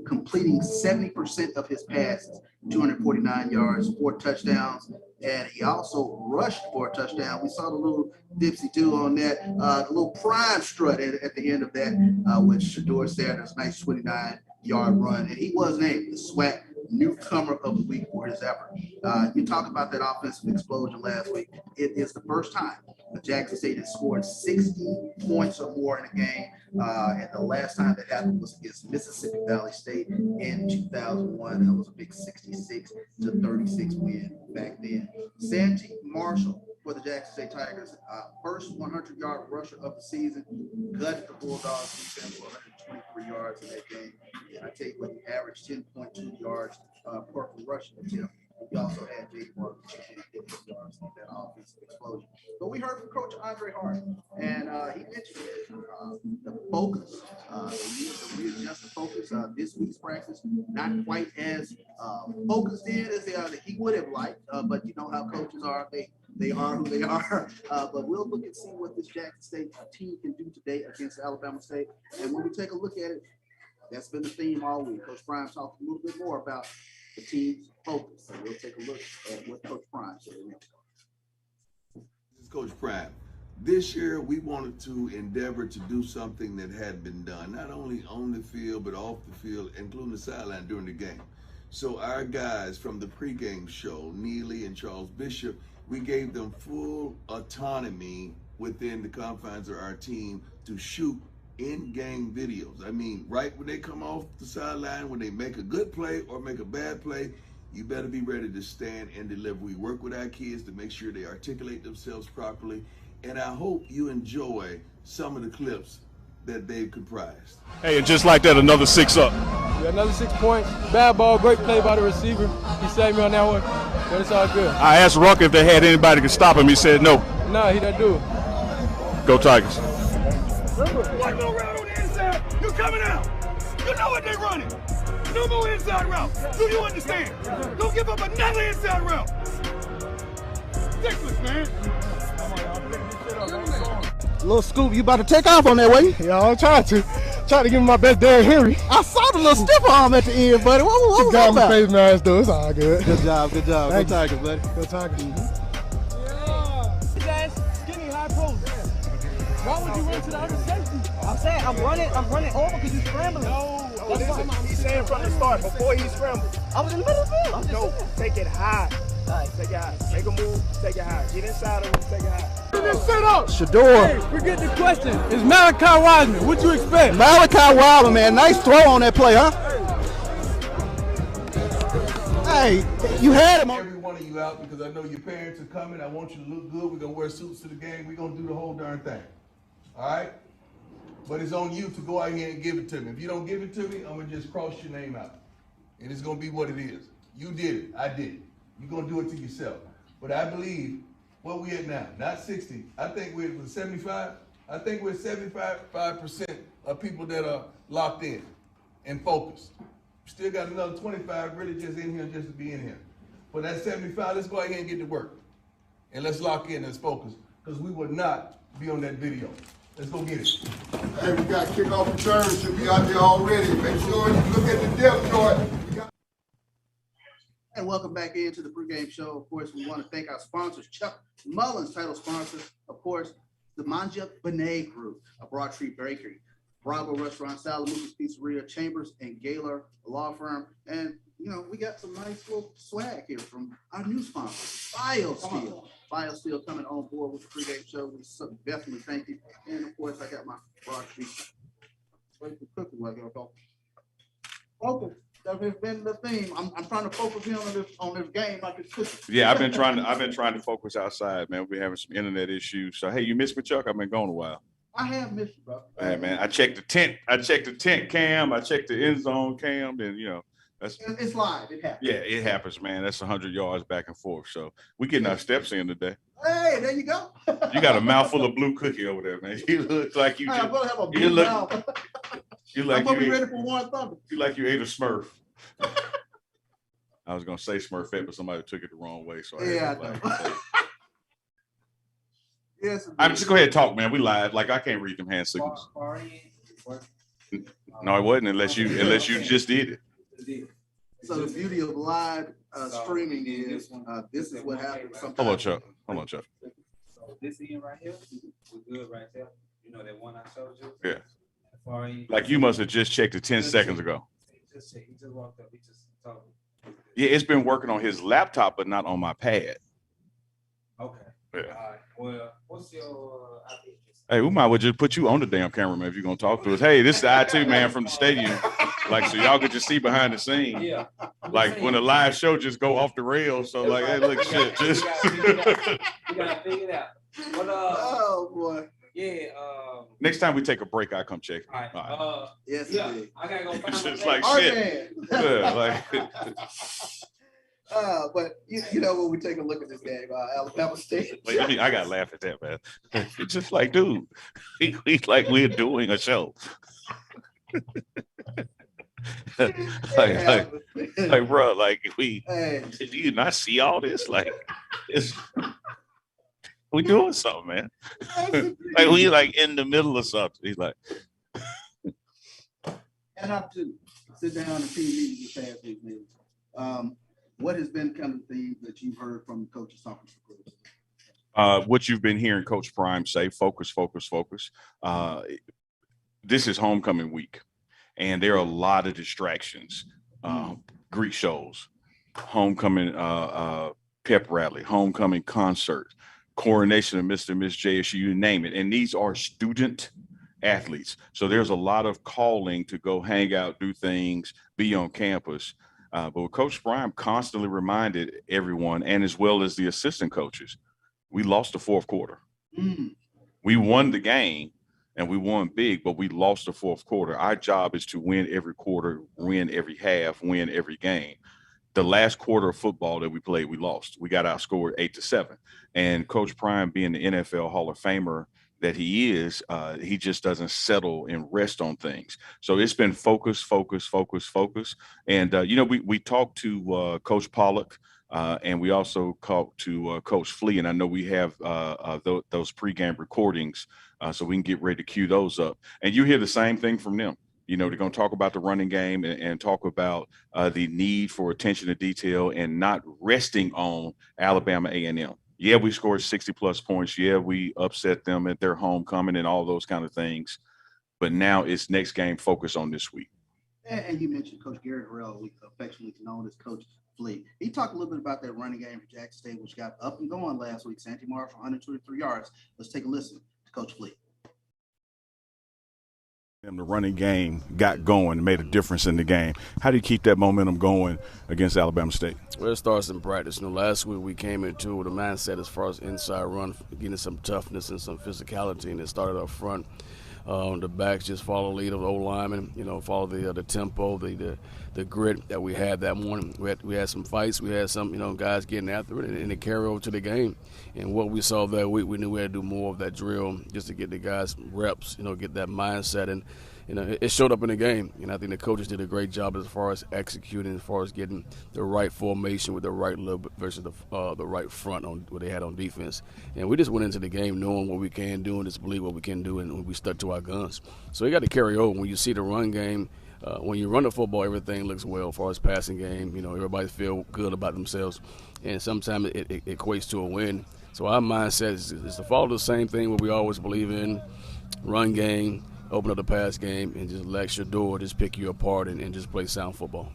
completing 70% of his passes, 249 yards, 4 touchdowns. And he also rushed for a touchdown. We saw the little dipsy-do on that, the little prime strut at the end of that with Shador Sanders, nice 29-yard run. And he was named the SWAC newcomer of the week for his effort. You talk about that offensive explosion last week. It is the first time Jackson State has scored 60 points or more in a game. And the last time that happened was against Mississippi Valley State in 2001. That was a big 66-36 win back then. Santee Marshall for the Jackson State Tigers, first 100-yard rusher of the season, gutted the Bulldogs defense for 123 yards in that game. And I tell you what, he averaged 10.2 yards per rushing attempt. We also had J.D. Martin, 50 yards in that offensive explosion. But we heard from Coach Andre Hart, and he mentioned the focus. They need to readjust the focus. This week's practice, not quite as focused in as he would have liked, but you know how coaches are. They are who they are. But we'll look and see what this Jackson State team can do today against Alabama State. And when we take a look at it, that's been the theme all week. Coach Prime talked a little bit more about the team's focus. So we'll take a look at what Coach Prime said. This is Coach Prime. This year, we wanted to endeavor to do something that had been done, not only on the field, but off the field, including the sideline during the game. So our guys from the pregame show, Neely and Charles Bishop, we gave them full autonomy within the confines of our team to shoot in-game videos. I mean, right when they come off the sideline, when they make a good play or make a bad play, you better be ready to stand and deliver. We work with our kids to make sure they articulate themselves properly, and I hope you enjoy some of the clips that they've comprised. Hey, and just like that, another 6 up. Yeah, another 6 points. Bad ball, great play by the receiver. He saved me on that one, but it's all good. I asked Rucker if they had anybody who could stop him. He said no. No, he doesn't do it. Go Tigers. One more route on the inside, you coming out. You know what they're running. No more inside route. Do you understand? Don't give up another inside route. Ridiculous, man. Little Scoop, you about to take off on that way? Yeah, I'm trying to. Trying to give him my best Derrick Henry. I saw the little stiff arm at the end, buddy. What was that about? Face mask, though. It's all good. Good job. Thank Go Tigers, buddy. Go Tigers. Skinny high post. Why would you run to the other safety? I'm saying I'm running over because you're scrambling. No, He's saying from the start, before he scrambled. I was in the middle of the field. No, take it high. Take it high. Make a move, take it high. Get inside of him, take it high. This set up. Shador. Hey, forget the question. It's Malachi Wiseman. What you expect? Malachi Wiseman, man. Nice throw on that play, huh? Hey, you had him on. Every one of you out because I know your parents are coming. I want you to look good. We're going to wear suits to the game. We're going to do the whole darn thing. All right? But it's on you to go out here and give it to me. If you don't give it to me, I'm going to just cross your name out. And it's going to be what it is. You did it. I did it. You're going to do it to yourself. But I believe, what we at now? Not 60. I think we're 75. I think we're 75% of people that are locked in and focused. Still got another 25 really just in here just to be in here. But that 75, let's go ahead and get to work. And let's lock in and let's focus. Because we will not be on that video. Let's go get it. Hey, we got kickoff return. Should be out there already. Make sure you look at the depth chart. And welcome back into the pregame show. Of course, we want to thank our sponsors, Chuck Mullins, title sponsor. Of course, the Manja Benet Group, a Broad Street Bakery, Bravo Restaurant, Salamookie's Pizzeria, Chambers and Gaylor Law Firm. And, you know, we got some nice little swag here from our new sponsor, BioSteel. BioSteel coming on board with the pregame show. We definitely thank you. And, of course, I got my Broad Street cookie like focus. That's been the theme. I'm trying to focus in on this game like it's cookie. Yeah, I've been trying to focus outside, man. We're having some internet issues. So hey, you missed me, Chuck? I've been gone a while. I have missed you, bro. Hey man, I checked the tent cam, I checked the end zone cam, then It's live. It happens. Yeah, it happens, man. That's 100 yards back and forth. So we getting our steps in today. Hey, there you go. You got a mouthful of blue cookie over there, man. You look like you. I'm gonna have a blue mouth. You like I'm gonna you be ate, ready for Warren Thunder. You like you ate a Smurf. I was gonna say Smurfette, but somebody took it the wrong way. So Yeah, I know. Yes. I'm just go ahead and talk, man. We live. Like I can't read them hand signals. No, it wasn't unless you just did it. So the beauty of live streaming is this is what happens sometimes. Hold on, Chuck. So this end right here, we're good right there. You know that one I showed you? Yeah. Like you must have just checked it 10 seconds ago. He just walked up. He just talked. Yeah, it's been working on his laptop, but not on my pad. Okay. Yeah. All right. Well, what's your IP? Hey, we might well just put you on the damn camera, man, if you're gonna talk to us. Hey, this is the I2 man from the stadium. Like, so y'all could just see behind the scenes. Yeah. Like when a live show just go off the rails. So like, hey, look, shit, just You gotta figure it out. But oh boy. Yeah. Next time we take a break, I come check. All right. All right. Yes, yeah. I gotta go find It's my just thing. like shit. Yeah, like but you know when we take a look at this game, Alabama State. I mean, I gotta laugh at that, man. It's just like, dude, we like we're doing a show. like, bro, like did you not see all this? Like, we doing something, man. Like we like in the middle of something. He's like, and up to sit down and team meetings this past week, man. What has been kind of the theme that you've heard from coaches talking to groups? What you've been hearing Coach Prime say, focus. This is homecoming week, and there are a lot of distractions. Greek shows, homecoming pep rally, homecoming concert, coronation of Mr. and Miss JSU, you name it. And these are student athletes. So there's a lot of calling to go hang out, do things, be on campus. But Coach Prime constantly reminded everyone, and as well as the assistant coaches, we lost the fourth quarter. We won the game, and we won big, but we lost the fourth quarter. Our job is to win every quarter, win every half, win every game. The last quarter of football that we played, we lost. We got outscored 8-7. And Coach Prime, being the NFL Hall of Famer that he is, he just doesn't settle and rest on things. So it's been focus. And, we talked to Coach Pollock, and we also talked to Coach Flea. And I know we have those pregame recordings, so we can get ready to cue those up. And you hear the same thing from them. They're going to talk about the running game and talk about the need for attention to detail and not resting on Alabama A&M. Yeah, we scored 60-plus points. Yeah, we upset them at their homecoming and all those kind of things. But now it's next game focus on this week. And you mentioned Coach Gary Harrell, affectionately known as Coach Flea. He talked a little bit about that running game for Jackson State, which got up and going last week. Santee Marshall, 123 yards. Let's take a listen to Coach Flea. The running game got going and made a difference in the game. How do you keep that momentum going against Alabama State? Well, it starts in practice. Last week we came into with a mindset as far as inside run, getting some toughness and some physicality, and it started up front. The backs just follow the lead of the old linemen, follow the tempo, the grit that we had that morning. We had some fights. We had some, guys getting after it, and it carried over to the game. And what we saw that week, we knew we had to do more of that drill just to get the guys reps, get that mindset. And, it showed up in the game. I think the coaches did a great job as far as executing, as far as getting the right formation with the right look versus the right front on what they had on defense. And we just went into the game knowing what we can do and just believe what we can do, and we stuck to our guns. So you got to carry over. When you see the run game, when you run the football, everything looks well as far as passing game. Everybody feel good about themselves, and sometimes it equates to a win. So our mindset is to follow the same thing what we always believe in: run game, open up the pass game, and just let your door just pick you apart and just play sound football.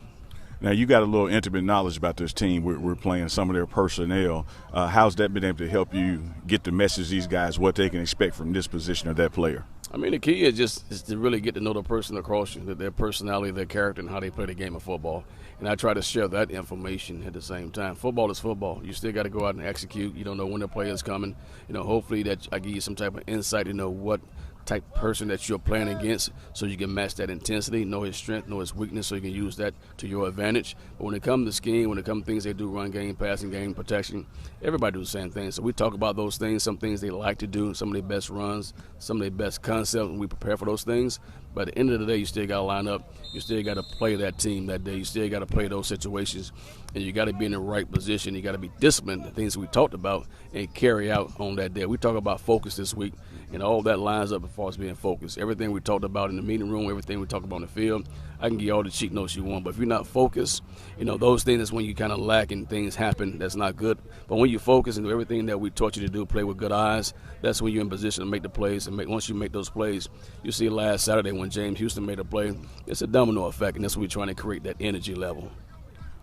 Now, you got a little intimate knowledge about this team. We're playing some of their personnel. How's that been able to help you get the message these guys what they can expect from this position of that player? I mean, the key is to really get to know the person across you, their personality, their character, and how they play the game of football. And I try to share that information at the same time. Football is football. You still got to go out and execute. You don't know when the play is coming. Hopefully that I give you some type of insight to know what type of person that you're playing against, so you can match that intensity, know his strength, know his weakness, so you can use that to your advantage. But when it comes to scheme, when it comes to things they do, run game, passing game, protection, everybody do the same thing. So we talk about those things, some things they like to do, some of their best runs, some of their best concepts, and we prepare for those things. But at the end of the day, you still got to line up. You still got to play that team that day. You still got to play those situations, and you got to be in the right position. You got to be disciplined, the things we talked about, and carry out on that day. We talk about focus this week, and all that lines up as far as being focused. Everything we talked about in the meeting room, everything we talked about on the field, I can give you all the cheat notes you want. But if you're not focused, those things is when you kind of lack and things happen that's not good. But when you focus and do everything that we taught you to do, play with good eyes, that's when you're in position to make the plays. And once you make those plays, you see last Saturday when James Houston made a play, it's a domino effect, and that's what we're trying to create, that energy level.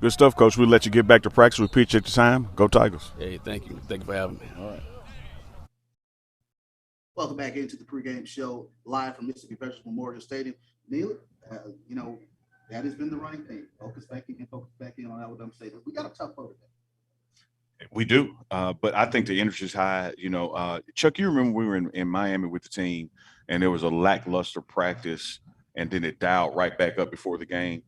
Good stuff, Coach. We'll let you get back to practice. We appreciate the time. Go Tigers. Hey, thank you. Thank you for having me. All right. Welcome back into the pregame show live from Mississippi Veterans Memorial Stadium. Neil, that has been the running theme. Focus back in on Alabama State. We got a tough vote today. We do, but I think the energy is high. Chuck, you remember we were in Miami with the team, and there was a lackluster practice, and then it dialed right back up before the game.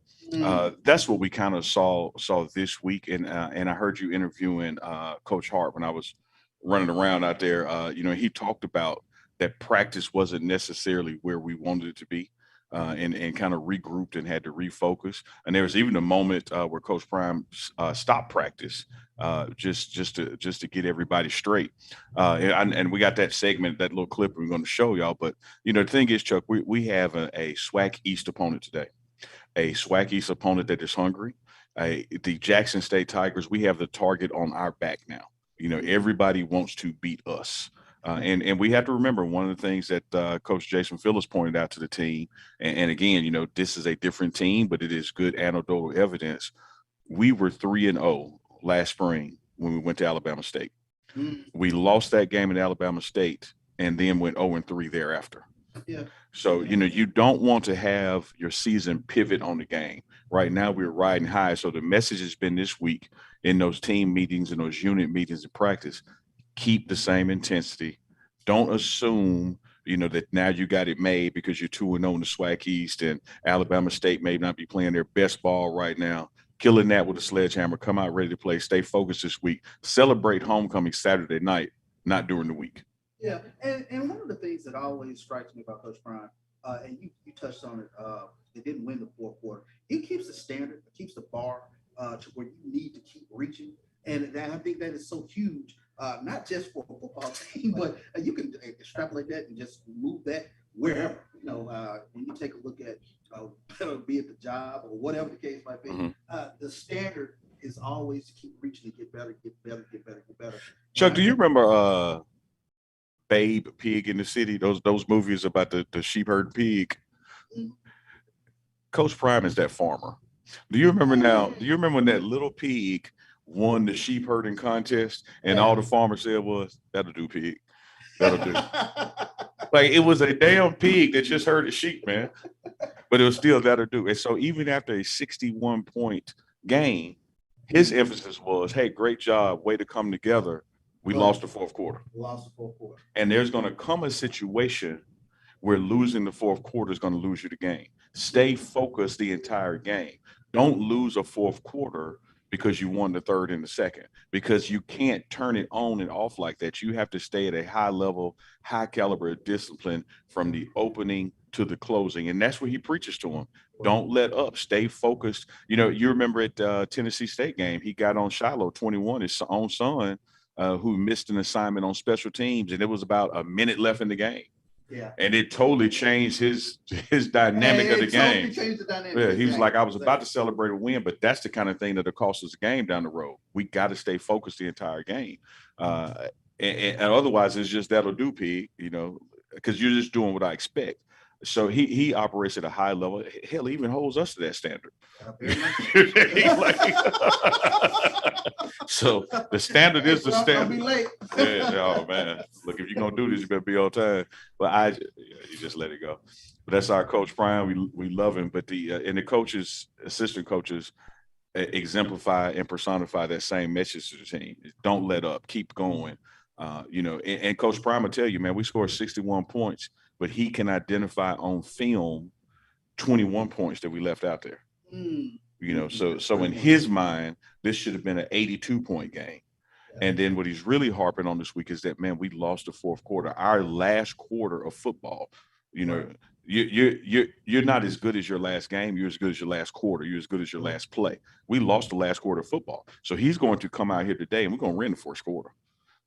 That's what we kind of saw this week, and I heard you interviewing Coach Hart when I was running around out there. He talked about that practice wasn't necessarily where we wanted it to be, and kind of regrouped and had to refocus. And there was even a moment where Coach Prime stopped practice just to get everybody straight. And we got that segment, that little clip we're going to show y'all. But the thing is, Chuck, we have a SWAC East opponent today, a SWAC East opponent that is hungry. The Jackson State Tigers, we have the target on our back now. Everybody wants to beat us. And we have to remember one of the things that Coach Jason Phillips pointed out to the team, and again, this is a different team, but it is good anecdotal evidence. We were 3-0 last spring when we went to Alabama State. We lost that game at Alabama State and then went 0-3 thereafter. Yeah. So, you don't want to have your season pivot on the game. Right now we're riding high. So the message has been this week in those team meetings and those unit meetings and practice, keep the same intensity. Don't assume, that now you got it made because you're 2-0 in the SWAC East and Alabama State may not be playing their best ball right now. Killing that with a sledgehammer, come out ready to play, stay focused this week, celebrate homecoming Saturday night, not during the week. Yeah, and one of the things that always strikes me about Coach Prime, and you touched on it, they didn't win the fourth quarter. He keeps the standard, keeps the bar to where you need to keep reaching. And I think that is so huge, not just for a football team, but you can extrapolate that and just move that wherever. When you take a look at, be it the job or whatever the case might be, the standard is always to keep reaching and get better. Chuck, do you remember Babe, Pig in the City? Those movies about the sheep herd pig. Coach Prime is that farmer. Do you remember when that little pig won the sheep herding contest and all the farmer said was, "That'll do, pig. That'll do." Like, it was a damn pig that just herded sheep, man. But it was still that'll do. And so even after a 61-point game, his emphasis was, hey, great job, way to come together. We lost the fourth quarter. And there's going to come a situation where losing the fourth quarter is going to lose you the game. Stay focused the entire game. Don't lose a fourth quarter because you won the third and the second, because you can't turn it on and off like that. You have to stay at a high level, high caliber discipline from the opening to the closing. And that's what he preaches to them. Don't let up, stay focused. You remember at Tennessee State game, he got on Shiloh 21, his own son, who missed an assignment on special teams. And it was about a minute left in the game. Yeah. And it totally changed his dynamic of the game. Yeah, he was like, I was about to celebrate a win, but that's the kind of thing that'll cost us a game down the road. We got to stay focused the entire game. And otherwise, it's just that'll do, pig, because you're just doing what I expect. So he operates at a high level. Hell, he even holds us to that standard. So the standard is the standard. Yeah, oh man, look, if you're gonna do this, you better be on time. But you just let it go. But that's our Coach Prime. We love him. But the coaches, assistant coaches, exemplify and personify that same message to the team. Don't let up. Keep going. And Coach Prime will tell you, man, we scored 61 points. but he can identify on film 21 points that we left out there. You know, so in his mind, this should have been an 82-point game. And then what he's really harping on this week is that, man, we lost the fourth quarter, our last quarter of football. You know, you're not as good as your last game. You're as good as your last quarter. You're as good as your last play. We lost the last quarter of football. So he's going to come out here today and we're going to win the fourth quarter.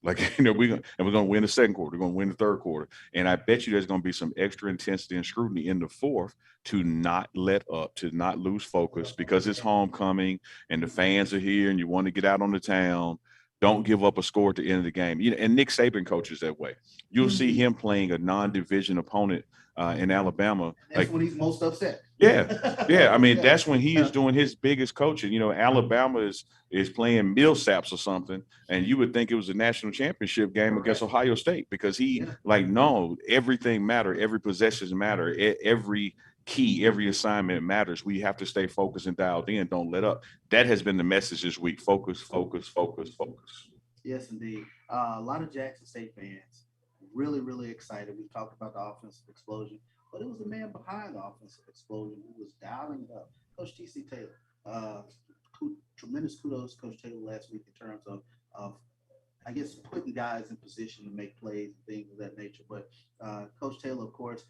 Like, you know, we're going to win the second quarter. We're going to win the third quarter. And I bet you there's going to be some extra intensity and scrutiny in the fourth to not let up, to not lose focus, because it's homecoming and the fans are here and you want to get out on the town. Don't give up a score at the end of the game. You know, and Nick Saban coaches that way. You'll see him playing a non-division opponent in Alabama. That's when he's most upset. Yeah. I mean, that's when he is doing his biggest coaching. You know, Alabama is playing Millsaps or something, and you would think it was a national championship game against Ohio State, because no, everything matters. Every possession matters. Every key, every assignment matters. We have to stay focused and dialed in. Don't let up. That has been the message this week. Focus, focus, focus, focus. Yes, indeed. A lot of Jackson State fans really, really excited. We talked about the offensive explosion, but it was the man behind the offensive explosion who was dialing it up. Coach T.C. Taylor. Tremendous kudos to Coach Taylor last week in terms of I guess, putting guys in position to make plays and things of that nature. But Coach Taylor, of course,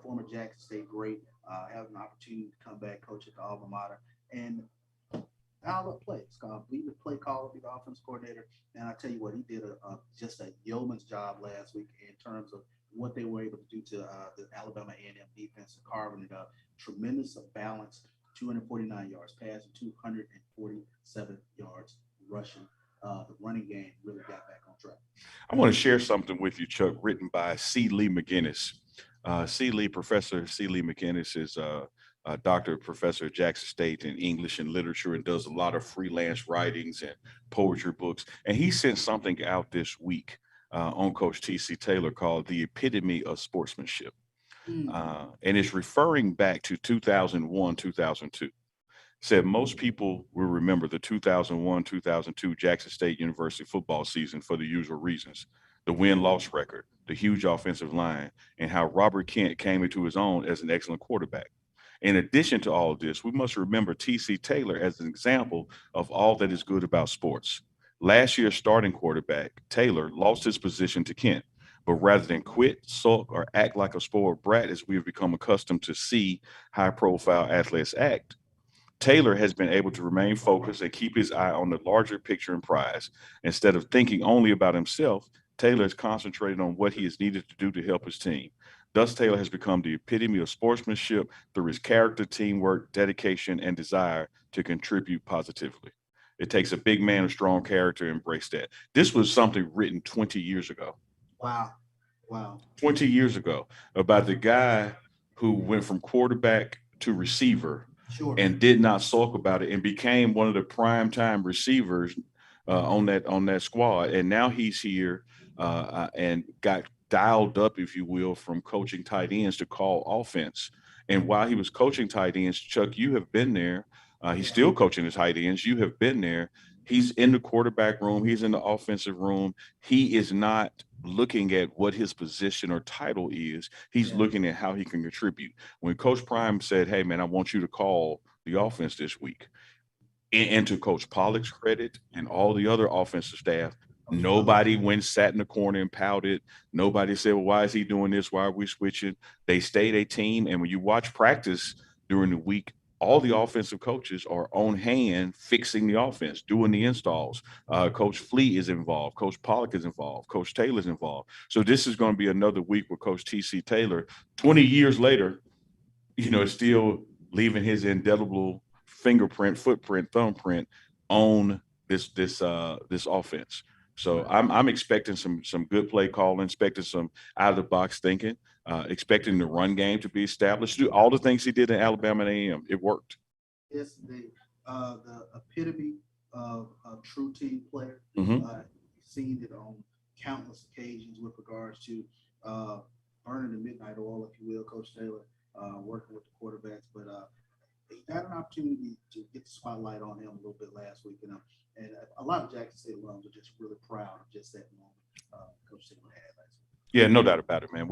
former Jackson State great, having an opportunity to come back, coach at the alma mater, and dial up plays. Be the play caller, be the offense coordinator. And I tell you what, he did just a yeoman's job last week in terms of what they were able to do to the Alabama A&M defense, carving it up. Tremendous balance, 249 yards passing, 247 yards rushing. The running game really got back on track. I want to share something with you, Chuck, written by C. Lee McGinnis. Professor C. Lee McGinnis is a doctor, professor at Jackson State in English and literature, and does a lot of freelance writings and poetry books. And he sent something out this week on Coach T.C. Taylor called The Epitome of Sportsmanship. And it's referring back to 2001, 2002. Said most people will remember the 2001-2002 Jackson State University football season for the usual reasons: the win-loss record, the huge offensive line, and how Robert Kent came into his own as an excellent quarterback. In addition to all of this, we must remember T.C. Taylor as an example of all that is good about sports. Last year's starting quarterback, Taylor, lost his position to Kent, but rather than quit, sulk, or act like a spoiled brat as we have become accustomed to see high-profile athletes act, Taylor has been able to remain focused and keep his eye on the larger picture and prize. Instead of thinking only about himself, Taylor has concentrated on what he is needed to do to help his team. Thus, Taylor has become the epitome of sportsmanship through his character, teamwork, dedication, and desire to contribute positively. It takes a big man of strong character to embrace that. This was something written 20 years ago. Wow. 20 years ago, about the guy who went from quarterback to receiver. Sure. And did not sulk about it and became one of the primetime receivers on that squad. And now he's here and got dialed up, if you will, from coaching tight ends to call offense. And while he was coaching tight ends, Chuck, you have been there. He's still coaching the tight ends. You have been there. He's in the quarterback room. He's in the offensive room. He is not looking at what his position or title is. He's looking at how he can contribute. When Coach Prime said, hey, man, I want you to call the offense this week, and to Coach Pollock's credit and all the other offensive staff, nobody went, sat in the corner and pouted. Nobody said, well, why is he doing this? Why are we switching? They stayed a team. And when you watch practice during the week, all the offensive coaches are on hand fixing the offense, doing the installs. Coach Flea is involved. Coach Pollock is involved. Coach Taylor is involved. So this is going to be another week with Coach T.C. Taylor, 20 years later, is still leaving his indelible fingerprint, footprint, thumbprint on this offense. So I'm expecting some good play calling, expecting some out of the box thinking. Expecting the run game to be established, do all the things he did in Alabama and A&M. It worked. Yes, the epitome of a true team player. Mm-hmm. You've seen it on countless occasions with regards to burning the midnight oil, if you will, Coach Taylor, working with the quarterbacks. But he had an opportunity to get the spotlight on him a little bit last week. And a lot of Jackson State alums are just really proud of just that moment Coach Taylor had last week. Yeah, no doubt about it, man.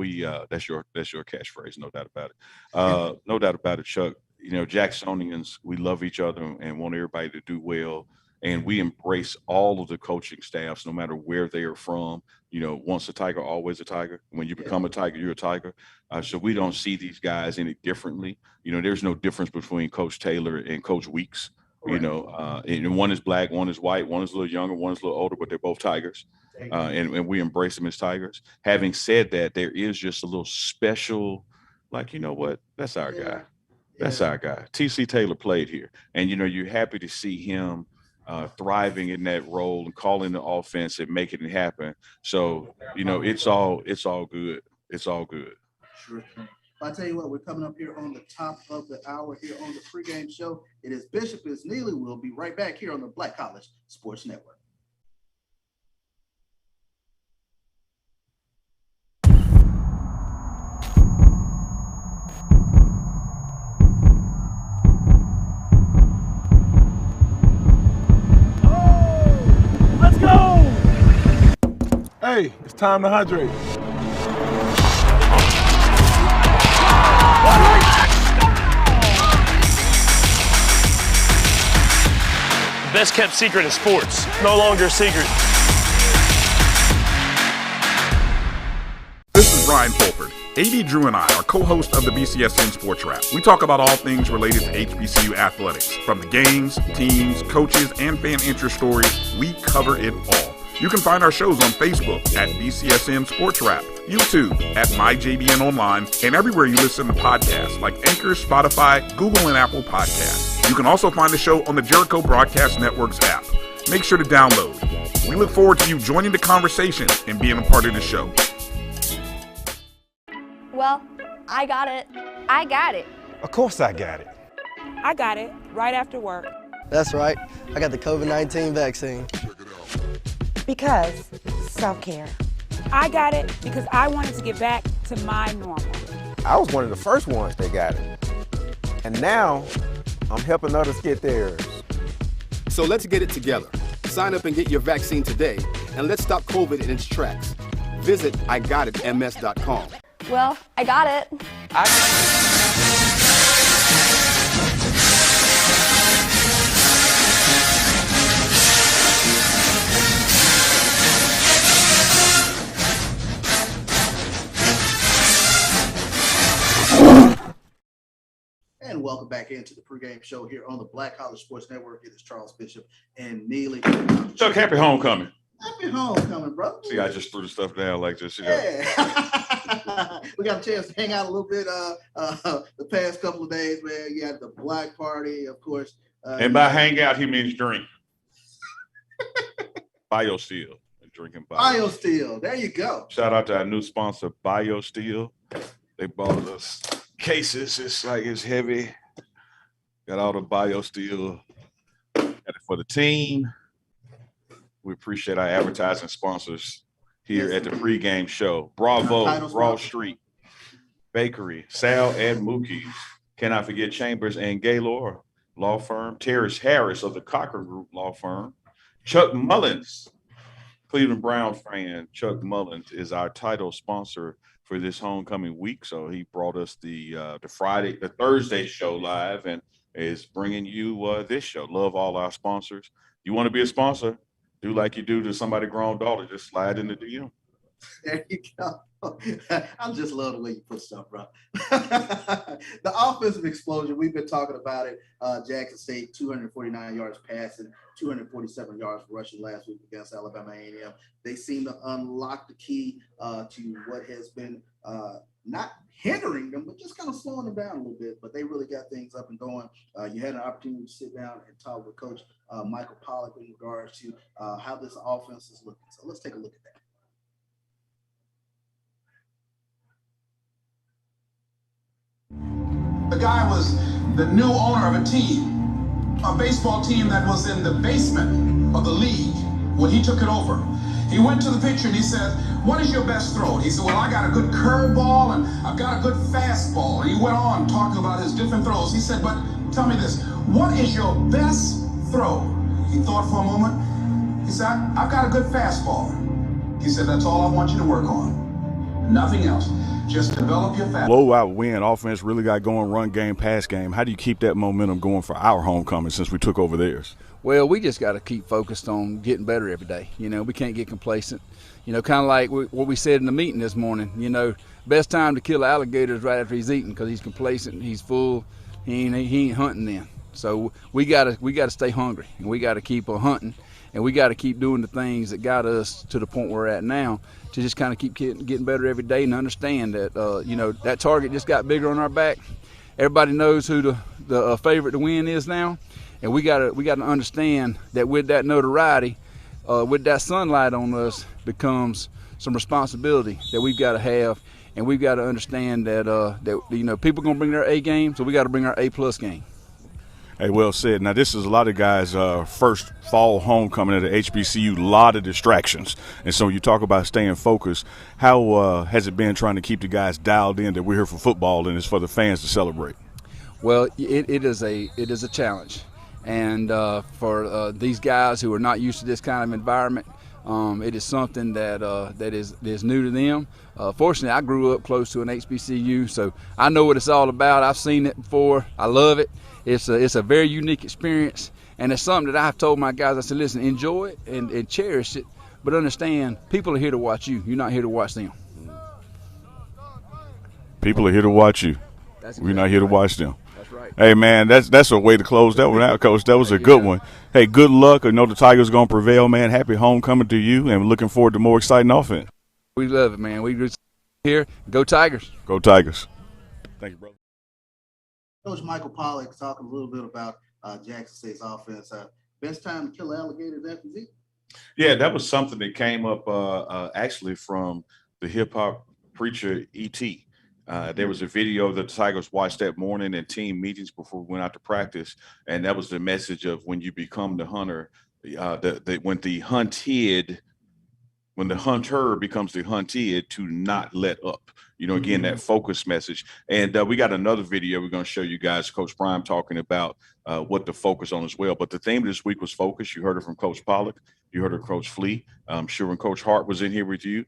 That's your catchphrase, no doubt about it. No doubt about it, Chuck. You know, Jacksonians, we love each other and want everybody to do well. And we embrace all of the coaching staffs, no matter where they are from. You know, once a Tiger, always a Tiger. When you become a Tiger, you're a Tiger. So we don't see these guys any differently. You know, there's no difference between Coach Taylor and Coach Weeks. You know, and one is black, one is white, one is a little younger, one is a little older, but they're both Tigers. And we embrace them as Tigers. Having said that, there is just a little special, like, you know what? That's our guy. That's our guy. TC Taylor played here. And, you know, you're happy to see him thriving in that role and calling the offense and making it happen. So, you know, it's all good. It's all good. Sure thing. I tell you what, we're coming up here on the top of the hour here on the pregame show. It is Bishop, it's Neely. We'll be right back here on the Black College Sports Network. Let's go! Hey, it's time to hydrate. Best kept secret in sports, no longer a secret. This is Brian Fulford. AD Drew and I are co-hosts of the BCSN Sports Wrap. We talk about all things related to HBCU athletics. From the games, teams, coaches, and fan interest stories, we cover it all. You can find our shows on Facebook at BCSN Sports Wrap, YouTube at MyJBN Online, and everywhere you listen to podcasts like Anchor, Spotify, Google, and Apple Podcasts. You can also find the show on the Jericho Broadcast Network's app. Make sure to download. We look forward to you joining the conversation and being a part of the show. Well, I got it. I got it. Of course I got it. I got it right after work. That's right. I got the COVID-19 vaccine. Because self-care. I got it because I wanted to get back to my normal. I was one of the first ones that got it. And now, I'm helping others get theirs. So let's get it together. Sign up and get your vaccine today, and let's stop COVID in its tracks. Visit IGotItMS.com. Well, I got it. And welcome back into the pregame show here on the Black College Sports Network. It is Charles Bishop and Neely. Chuck, happy homecoming. Happy homecoming, bro. See, I just threw the stuff down like this. You know. Yeah. We got a chance to hang out a little bit the past couple of days, man. You had the Black Party, of course. And by hang out, he means drink. BioSteel. Drinking BioSteel. There you go. Shout out to our new sponsor, BioSteel. They bought us cases. It's like it's heavy. Got all the BioSteel. Got it for the team. We appreciate our advertising sponsors here at the pregame show. Bravo, Broad Street Bakery, Sal and Mookie's. Cannot forget Chambers and Gaylord Law Firm. Terrace Harris of the Cochran Group Law Firm. Chuck Mullins, Cleveland Browns fan. Chuck Mullins is our title sponsor for this homecoming week. So he brought us the Thursday show live and is bringing you this show. Love all our sponsors. You want to be a sponsor? Do like you do to somebody grown daughter. Just slide in the DM. There you go. I just love the way you put stuff, bro. The offensive explosion, we've been talking about it. Jackson State, 249 yards passing, 247 yards rushing last week against Alabama A&M. They seem to unlock the key to what has been not hindering them, but just kind of slowing them down a little bit. But they really got things up and going. You had an opportunity to sit down and talk with Coach Michael Pollock in regards to how this offense is looking. So let's take a look at that. The guy was the new owner of a baseball team that was in the basement of the league when he took it over. He went to the pitcher and he said, "What is your best throw?" He said, "Well, I got a good curveball and I've got a good fastball." And he went on talking about his different throws. He said, "But tell me this, what is your best throw?" He thought for a moment. He said, "I've got a good fastball." He said, "That's all I want you to work on." Nothing else. Just develop your fast. Blowout win. Offense really got going, run game, pass game. How do you keep that momentum going for our homecoming since we took over theirs? Well, we just got to keep focused on getting better every day. You know, we can't get complacent. You know, kind of like what we said in the meeting this morning. You know, best time to kill an alligator is right after he's eating, because he's complacent, he's full, he ain't hunting then. So we gotta stay hungry, and we got to keep hunting, and we got to keep doing the things that got us to the point we're at now, to just kind of keep getting better every day, and understand that you know, that target just got bigger on our back. Everybody knows who the favorite to win is now, and we gotta understand that with that notoriety, with that sunlight on us, becomes some responsibility that we've got to have, and we've got to understand that that you know, people gonna bring their A game, so we got to bring our A+ game. Hey, well said. Now, this is a lot of guys' first fall homecoming at the HBCU, a lot of distractions. And so you talk about staying focused. How has it been trying to keep the guys dialed in that we're here for football and it's for the fans to celebrate? Well, it is a challenge. And for these guys who are not used to this kind of environment, it is something that is new to them. Fortunately, I grew up close to an HBCU, so I know what it's all about. I've seen it before. I love it. It's a very unique experience, and it's something that I've told my guys. I said, listen, enjoy it and cherish it, but understand people are here to watch you. You're not here to watch them. People are here to watch you. Exactly We're not here to watch them. That's right. Hey, man, that's a way to close that one out, Coach. That was a good one. Hey, good luck. I know the Tigers going to prevail, man. Happy homecoming to you, and we're looking forward to more exciting offense. We love it, man. We just here. Go Tigers. Go Tigers. Thank you, brother. Coach Michael Pollack talking a little bit about Jackson State's offense. Best time to kill an alligator at FZ? Yeah, that was something that came up actually from the hip-hop preacher E.T. There was a video that the Tigers watched that morning in team meetings before we went out to practice, and that was the message of when you become the hunter, when the hunter becomes the hunted, to not let up. You know, again, that focus message. And we got another video we're going to show you guys, Coach Prime talking about what to focus on as well. But the theme of this week was focus. You heard it from Coach Pollack. You heard it from Coach Flea. I'm sure when Coach Hart was in here with you,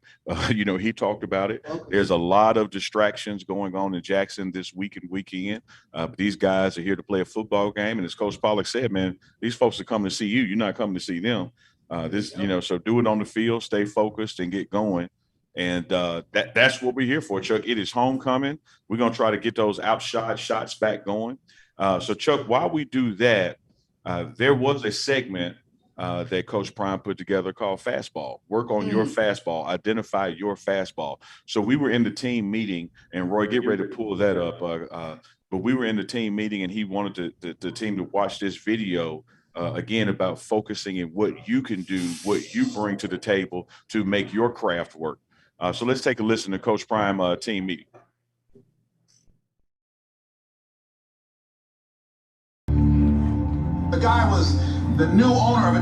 you know, he talked about it. There's a lot of distractions going on in Jackson this week and weekend. But these guys are here to play a football game. And as Coach Pollack said, man, these folks are coming to see you. You're not coming to see them. You know, so do it on the field, stay focused, and get going. And that's what we're here for, Chuck. It is homecoming. We're going to try to get those outside shots back going. So, Chuck, while we do that, there was a segment that Coach Prime put together called Fastball. Work on your fastball. Identify your fastball. So we were in the team meeting, and Roy, get ready to pull that up. But we were in the team meeting, and he wanted the team to watch this video again about focusing and what you can do, what you bring to the table to make your craft work. So let's take a listen to Coach Prime team meeting. The guy was the new owner of a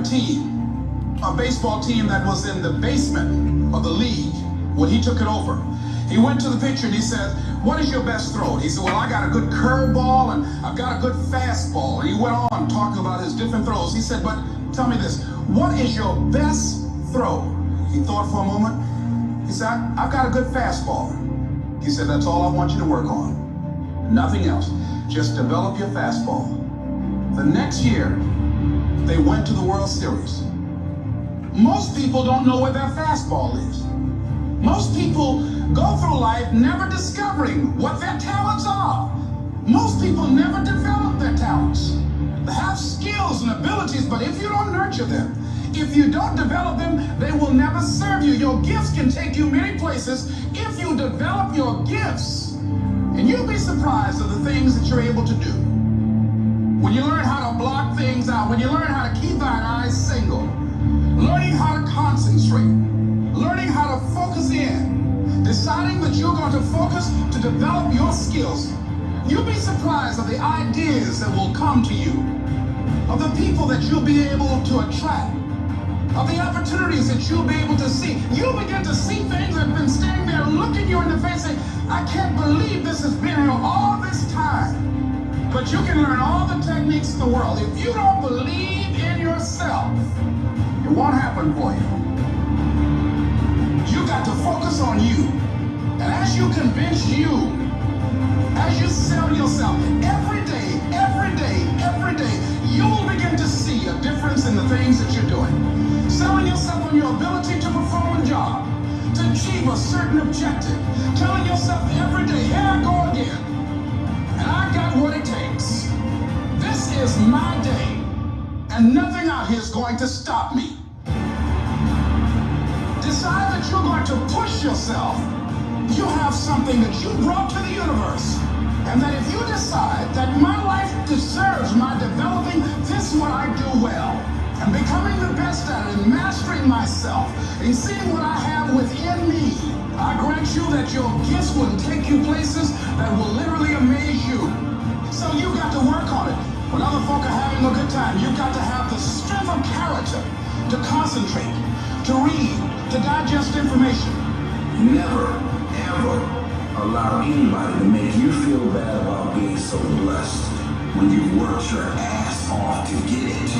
baseball team that was in the basement of the league when he took it over. He went to the pitcher and he said, what is your best throw? He said, well, I got a good curveball and I've got a good fastball. And he went on talking about his different throws. He said, but tell me this, what is your best throw? He thought for a moment. He said, I've got a good fastball. He said, that's all I want you to work on. Nothing else. Just develop your fastball. The next year, they went to the World Series. Most people don't know where their fastball is. Most people go through life never discovering what their talents are. Most people never develop their talents. They have skills and abilities, but if you don't nurture them, if you don't develop them, they will never serve you. Your gifts can take you many places if you develop your gifts. And you'll be surprised at the things that you're able to do. When you learn how to block things out, when you learn how to keep thine eyes single, learning how to concentrate, learning how to focus in, deciding that you're going to focus to develop your skills, you'll be surprised at the ideas that will come to you, of the people that you'll be able to attract, of the opportunities that you'll be able to see. You'll begin to see things that have been standing there looking you in the face saying, I can't believe this has been here all this time. But you can learn all the techniques in the world. If you don't believe in yourself, it won't happen for you. You got to focus on you. And as you convince you, as you sell yourself every day, you'll begin to see a difference in the things that you're doing. Selling yourself on your ability to perform a job, to achieve a certain objective. Telling yourself every day, here I go again. And I got what it takes. This is my day. And nothing out here is going to stop me. Decide that you're going to push yourself. You have something that you brought to the universe. And that if you decide that my life deserves my developing this what I do well, and becoming the best at it, and mastering myself, and seeing what I have within me, I grant you that your gifts will take you places that will literally amaze you. So you got to work on it. When other folk are having a good time, you've got to have the strength of character to concentrate, to read, to digest information. Never, ever allow anybody to make you feel bad about being so blessed when you've worked your ass off to get it.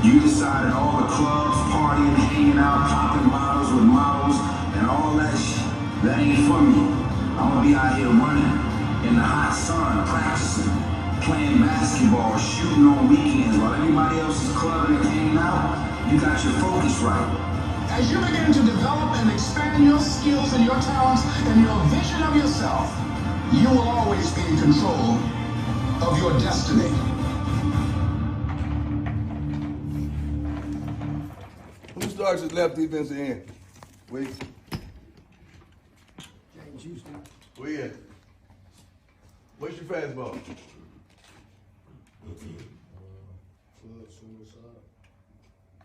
You decided all the clubs, partying, hanging out, popping bottles with models, and all that shit, that ain't for me. I'm gonna be out here running in the hot sun, practicing, playing basketball, shooting on weekends while everybody else is clubbing and hanging out. You got your focus right. As you begin to develop and expand your skills and your talents and your vision of yourself, you will always be in control of your destiny. Who starts at left defensive end? Wait. James Houston. Where you at? What's your fastball?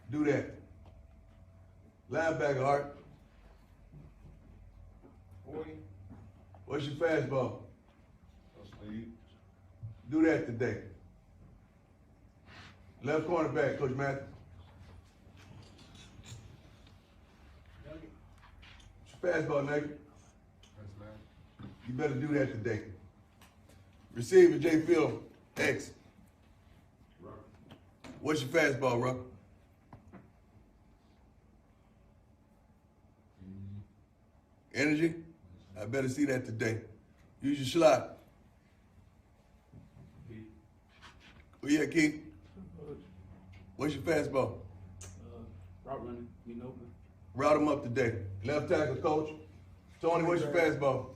Do that. Linebacker, Hart. 40. What's your fastball? Do that today. Left cornerback, Coach Matthew. What's your fastball, nigga? You better do that today. Receiver, J. Phil, X. What's your fastball, Ruck? Energy? I better see that today. Use your slot. Where you at, Keith? What's your fastball? Route running, you know. Route him up today. Left tackle, Coach. Tony, what's your fastball?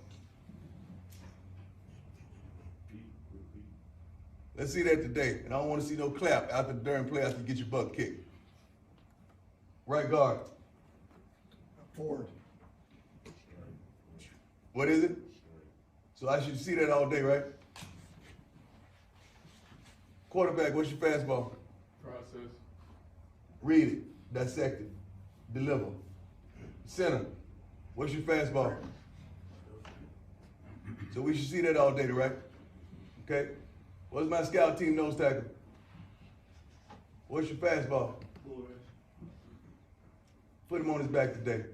Let's see that today. And I don't want to see no clap after during play after you get your butt kicked. Right guard. Ford. What is it? So I should see that all day, right? Quarterback, what's your fastball? Process. Read it, dissect it, deliver. Center, what's your fastball? So we should see that all day, right? Okay. What's my scout team nose tackle? What's your fastball? Put him on his back today,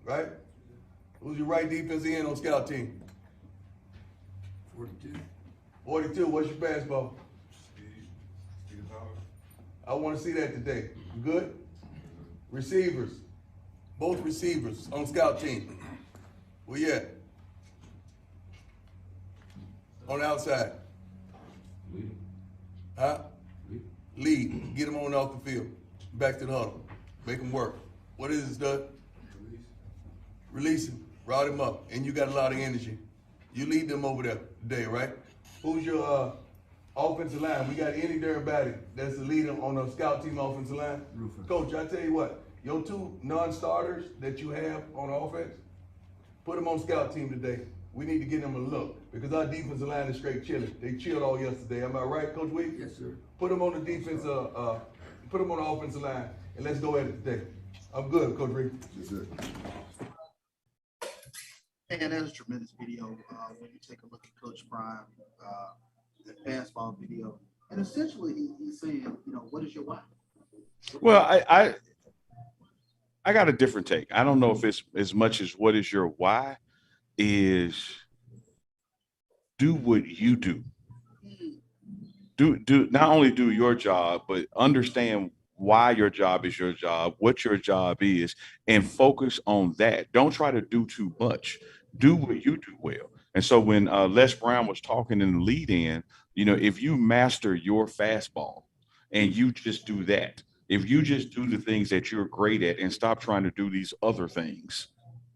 right? Who's your right defensive end on scout team? 42. 42, what's your fastball? I want to see that today. You good? Receivers, both receivers on scout team. Where you at? On the outside. Huh? Lead. Get them on and off the field. Back to the huddle. Make them work. What is this, Doug? Release him. Route him up. And you got a lot of energy. You lead them over there today, right? Who's your offensive line? We got Andy Durabati. That's the leader on the scout team offensive line. Rufus. Coach, I tell you what. Your two non-starters that you have on offense, put them on scout team today. We need to get them a look because our defensive line is straight chilling. They chilled all yesterday. Am I right, Coach Week? Yes, sir. Put them on the defense. Put them on the offensive line, and let's go at it today. I'm good, Coach Reed. Yes, sir. And that's a tremendous video when you take a look at Coach Prime, the fastball video. And essentially, he's saying, you know, what is your why? Well, I got a different take. I don't know if it's as much as what is your why is do what you do. Do not only do your job, but understand why your job is your job, what your job is, and focus on that. Don't try to do too much. Do what you do well. And so when Les Brown was talking in the lead in, you know, if you master your fastball and you just do that, if you just do the things that you're great at and stop trying to do these other things,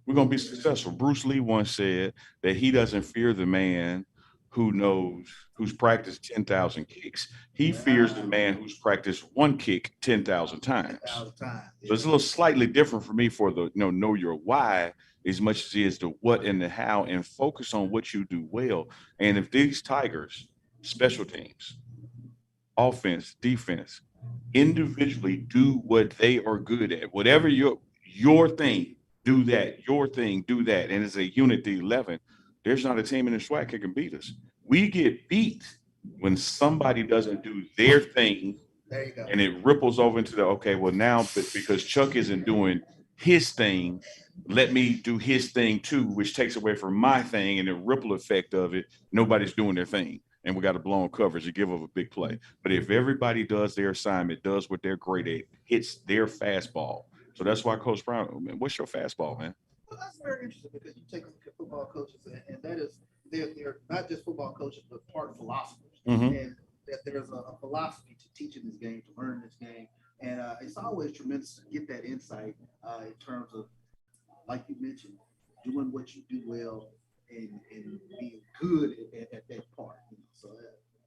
we're going to be successful. Bruce Lee once said that he doesn't fear the man who's practiced 10,000 kicks. He fears the man who's practiced one kick 10,000 times. So it's a little slightly different for me for the, know your why as much as it is the what and the how, and focus on what you do well. And if these Tigers, special teams, offense, defense, individually do what they are good at, whatever your thing, do that, your thing, do that. And as a unit, the 11, there's not a team in the SWAC that can beat us. We get beat when somebody doesn't do their thing, and it ripples over into the, okay, well now, but because Chuck isn't doing his thing, let me do his thing too, which takes away from my thing, and the ripple effect of it, nobody's doing their thing. And we got a blown coverage to give up a big play. But if everybody does their assignment, does what they're great at, hits their fastball. So that's why Coach Brown, man, what's your fastball, man? Well, that's very interesting, because you take a look at football coaches, and that is, they're not just football coaches, but part philosophers. And that there's a philosophy to teaching this game, to learn this game. And it's always tremendous to get that insight in terms of, like you mentioned, doing what you do well and being good at that part. So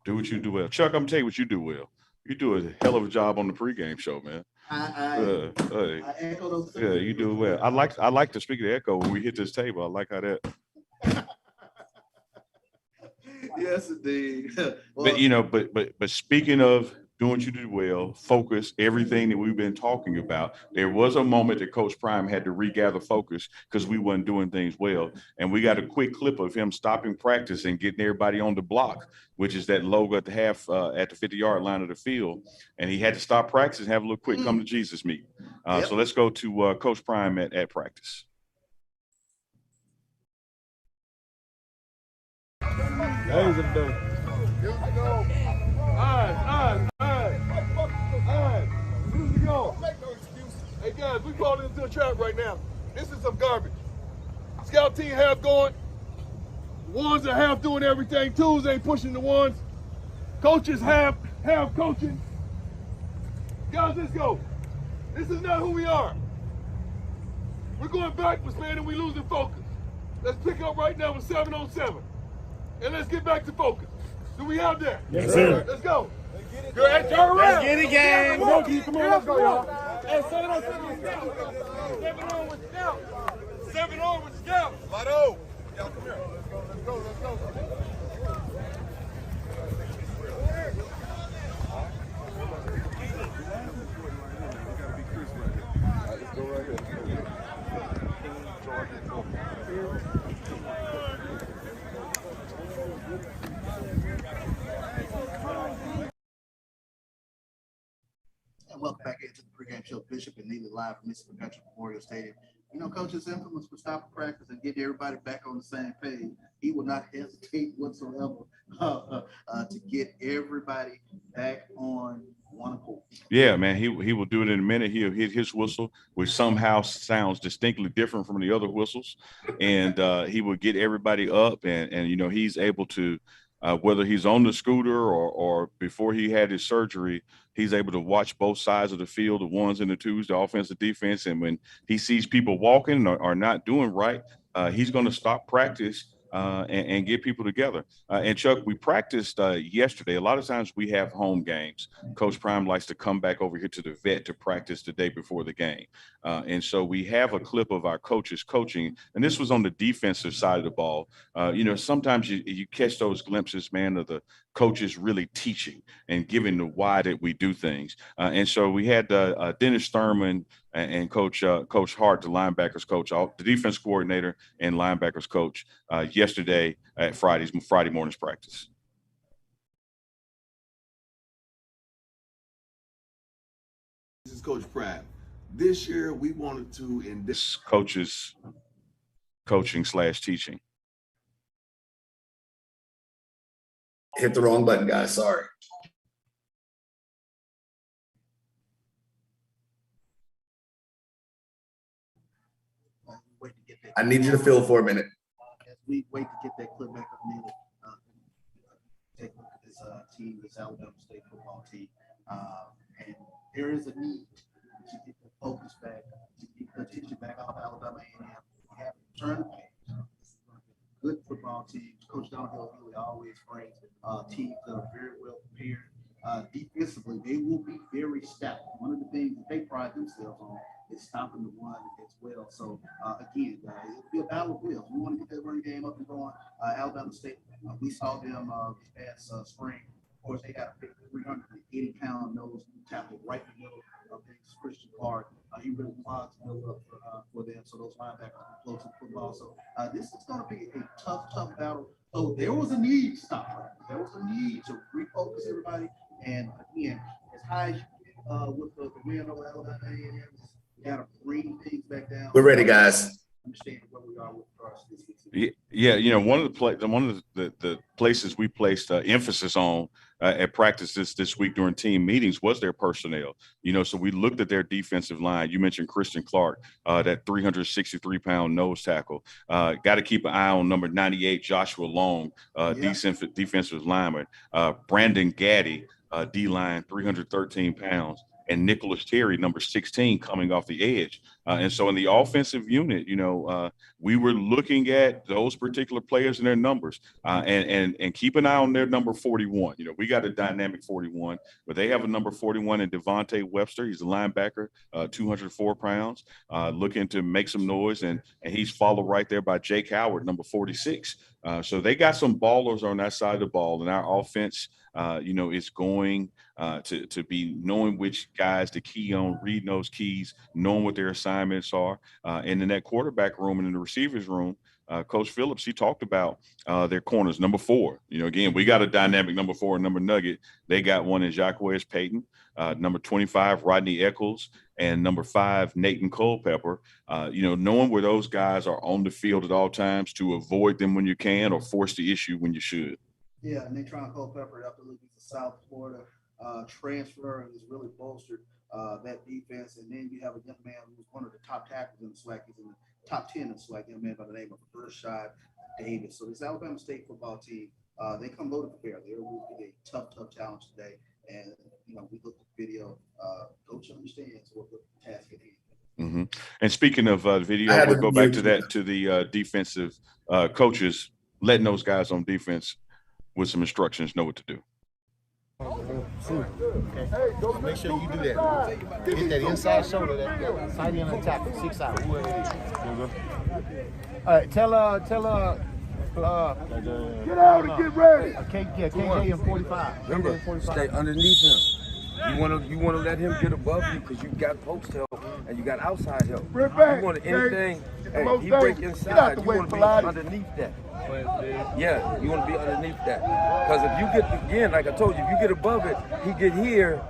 do what you do well. Chuck, I'm gonna tell you what you do well. You do a hell of a job on the pregame show, man. I echo those things. Yeah, you do well. I like to speak of the echo when we hit this table. I like how that. Yes, indeed. Well, but speaking of doing what you do well, focus, everything that we've been talking about, there was a moment that Coach Prime had to regather focus because we wasn't doing things well. And we got a quick clip of him stopping practice and getting everybody on the block, which is that logo at the half, at the 50-yard line of the field. And he had to stop practice and have a little quick come to Jesus meeting. So let's go to Coach Prime at practice. Days of the day. Hey guys, we called into a trap right now. This is some garbage. Scout team half going. Ones are half doing everything. Twos ain't pushing the ones. Coaches half coaching. Guys, let's go. This is not who we are. We're going backwards, man, and we losing focus. Let's pick up right now with 7-on-7. And let's get back to focus. Do we have that? Yes, sir. Let's go. Good, turn around. Let's get it, gang. Come on, let's go, y'all. Hey, 7-on-7 with Scout. 7-on with Scout. 7-on with Scout. Lotto. Y'all come here. Let's go. Let's go right here. And welcome back into the pregame show, Bishop and Neely, live from Mississippi Veterans Memorial Stadium. You know, Coach is infamous for stopping practice and getting everybody back on the same page. He will not hesitate whatsoever to get everybody back on one accord. Yeah, man, he will do it in a minute. He'll hit his whistle, which somehow sounds distinctly different from the other whistles, and he will get everybody up, and you know, he's able to, whether he's on the scooter or before he had his surgery, he's able to watch both sides of the field, the ones and the twos, the offense, the defense, and when he sees people walking or not doing right, he's going to stop practice and get people together. And Chuck, we practiced yesterday. A lot of times we have home games. Coach Prime likes to come back over here to the vet to practice the day before the game. And so we have a clip of our coaches coaching, and this was on the defensive side of the ball. You know, sometimes you catch those glimpses, man, of the coaches really teaching and giving the why that we do things. And so we had Dennis Thurman and Coach Hart, the linebackers coach, the defense coordinator and linebackers coach yesterday at Friday morning's practice. This is Coach Pratt. This year we wanted to This coaches coaching / teaching. Hit the wrong button, guys. Sorry. I need you to fill for a minute. we wait to get that clip back up a minute, take a look at this team, this Alabama State football team. And there is a need to get the focus back, to get the attention back off Alabama A&M. We have to turn the page. Good football teams. Coach Donahill really always brings teams that are very well prepared. Defensively, they will be very stout. One of the things that they pride themselves on is stopping the run as well. So again, it'll be a battle of wills. We want to get that running game up and going. Alabama State, we saw them this past spring. Of course, they got a big 380-pound nose tackle right in the middle of things. Christian Clark, he really clogs the middle up for them. So those linebackers can flow some football. So this is going to be a tough battle. So there was a need to stop right. There was a need to refocus everybody. And again, as high as you get with the win over Alabama A&M, you got to bring things back down. We're ready, guys. Understand where we are with regards to this. Yeah, one of the places we placed emphasis on at practice this week during team meetings was their personnel. So we looked at their defensive line. You mentioned Christian Clark, that 363-pound nose tackle. Got to keep an eye on number 98, Joshua Long, defensive lineman. Brandon Gaddy, D-line, 313 pounds. And Nicholas Terry, number 16, coming off the edge. And so in the offensive unit, we were looking at those particular players and their numbers and keep an eye on their number 41. We got a dynamic 41, but they have a number 41 in Devontae Webster. He's a linebacker, 204 pounds, looking to make some noise. And he's followed right there by Jake Howard, number 46. So they got some ballers on that side of the ball, and our offense is going to be knowing which guys to key on, reading those keys, knowing what their assignments are. And in that quarterback room and in the receivers room, Coach Phillips, he talked about their corners. Number 4, again, we got a dynamic number 4, number Nugget. They got one in Jacquez Payton, number 25, Rodney Eccles, and number 5, Nathan Culpepper. Knowing where those guys are on the field at all times to avoid them when you can or force the issue when you should. Yeah, Nathan Culpepper, after looking to South Florida, transfer and has really bolstered that defense. And then you have a young man who's one of the top tackles in the SWAC. He's in the top 10 in the SWAC, young man by the name of Rashad Davis. So this Alabama State football team, they come loaded prepared. They're really a tough challenge today. And, we looked at the video. Coach understands what the task at hand. Mm-hmm. And speaking of video, we'll go back to the defensive coaches letting those guys on defense with some instructions know what to do. Okay. Make sure you do that. Hit that inside shoulder, that side end attack, 6 out. Whoever it is. All right, tell get out and get ready. KJ and 45. Remember, stay underneath him. You want to let him get above you because you got post help and you got outside help. You want anything. Hey, he break inside. You want to be underneath that. Yeah, you want to be underneath that. Because if you get, again, like I told you, if you get above it, he get here,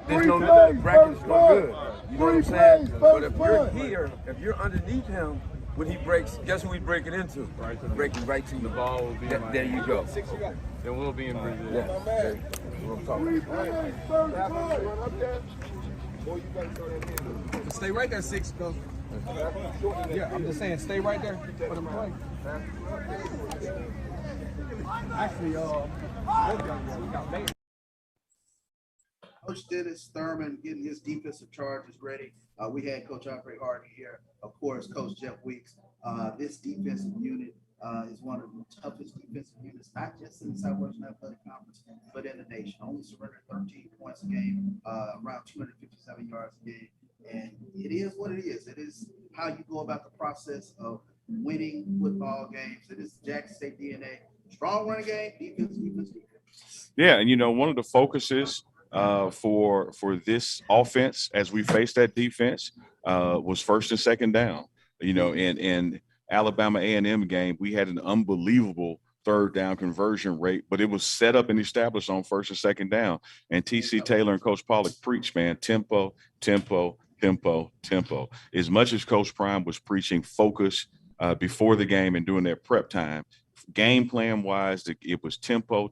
there's no bracket is no good. You know what I'm saying? But if you're here, if you're underneath him, when he breaks, guess who he's breaking into? Breaking right to you. The ball will be there you go. Then we'll be in Brazil. Yeah. That's what I'm talking about. Stay right there, 6, though. Yeah, I'm just saying, stay right there. Put him away. Actually, Coach Dennis Thurman getting his defensive charges ready. We had Coach Andre Hardy here, of course, Coach Jeff Weeks. This defensive unit is one of the toughest defensive units, not just in the Southwestern Athletic Conference, but in the nation. Only surrendered 13 points a game, around 257 yards a game. And it is what it is. It is how you go about the process of winning football games. It is Jackson State DNA. Strong running game, defense. Yeah, and one of the focuses for this offense as we face that defense was first and second down. In Alabama A&M game, we had an unbelievable third down conversion rate, but it was set up and established on first and second down. And TC Taylor and Coach Pollock preached, man, tempo. As much as Coach Prime was preaching focus before the game and during their prep time, game plan wise, it was tempo.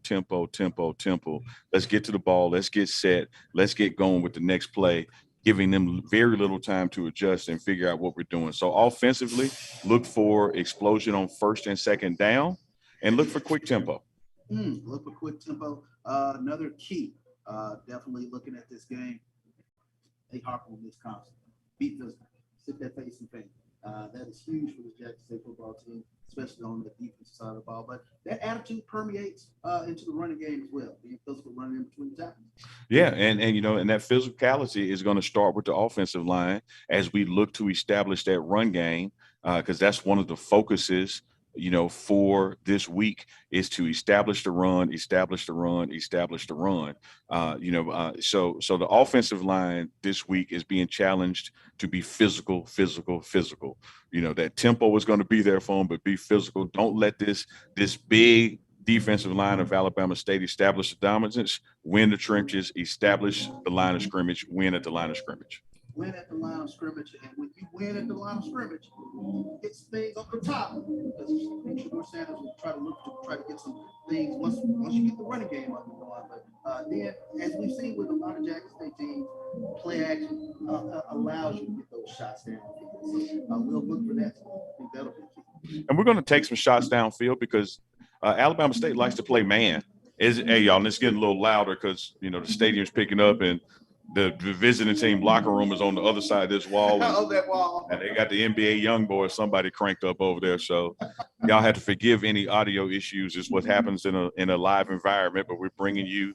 Let's get to the ball. Let's get set. Let's get going with the next play. giving them very little time to adjust and figure out what we're doing. So offensively, look for explosion on first and second down, and look for quick tempo. Look for quick tempo. Another key, definitely looking at this game. They harp on this concept. Beat physical. Sit that face and face. That is huge for the Jackson State football team, especially on the defensive side of the ball. But that attitude permeates into the running game as well, being physical, running in between tackles. Yeah, and and that physicality is going to start with the offensive line as we look to establish that run game, because that's one of the focuses, for this week is to establish the run. So the offensive line this week is being challenged to be physical. That tempo is going to be there for them, but be physical. Don't let this big defensive line of Alabama State establish the dominance, win the trenches, establish the line of scrimmage, win at the line of scrimmage. Win at the line of scrimmage, and when you win at the line of scrimmage, it's things up the top. Because Shedeur Sanders will try to get some things once you get the running game up and going. But then, as we've seen with a lot of Jackson State teams, play action allows you to get those shots downfield. So we'll look for that. I think that'll be key. And we're going to take some shots downfield because Alabama State likes to play man. Hey, y'all, and it's getting a little louder because the stadium's picking up and the visiting team locker room is on the other side of this wall. And they got the NBA young boys, somebody cranked up over there. So y'all have to forgive any audio issues. It's what happens in a live environment, but we're bringing you,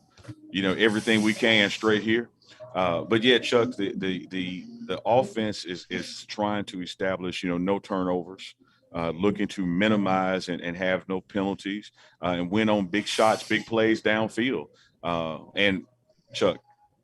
everything we can straight here. But yeah, Chuck, the offense is trying to establish, no turnovers, looking to minimize and have no penalties, and win on big shots, big plays downfield. And Chuck,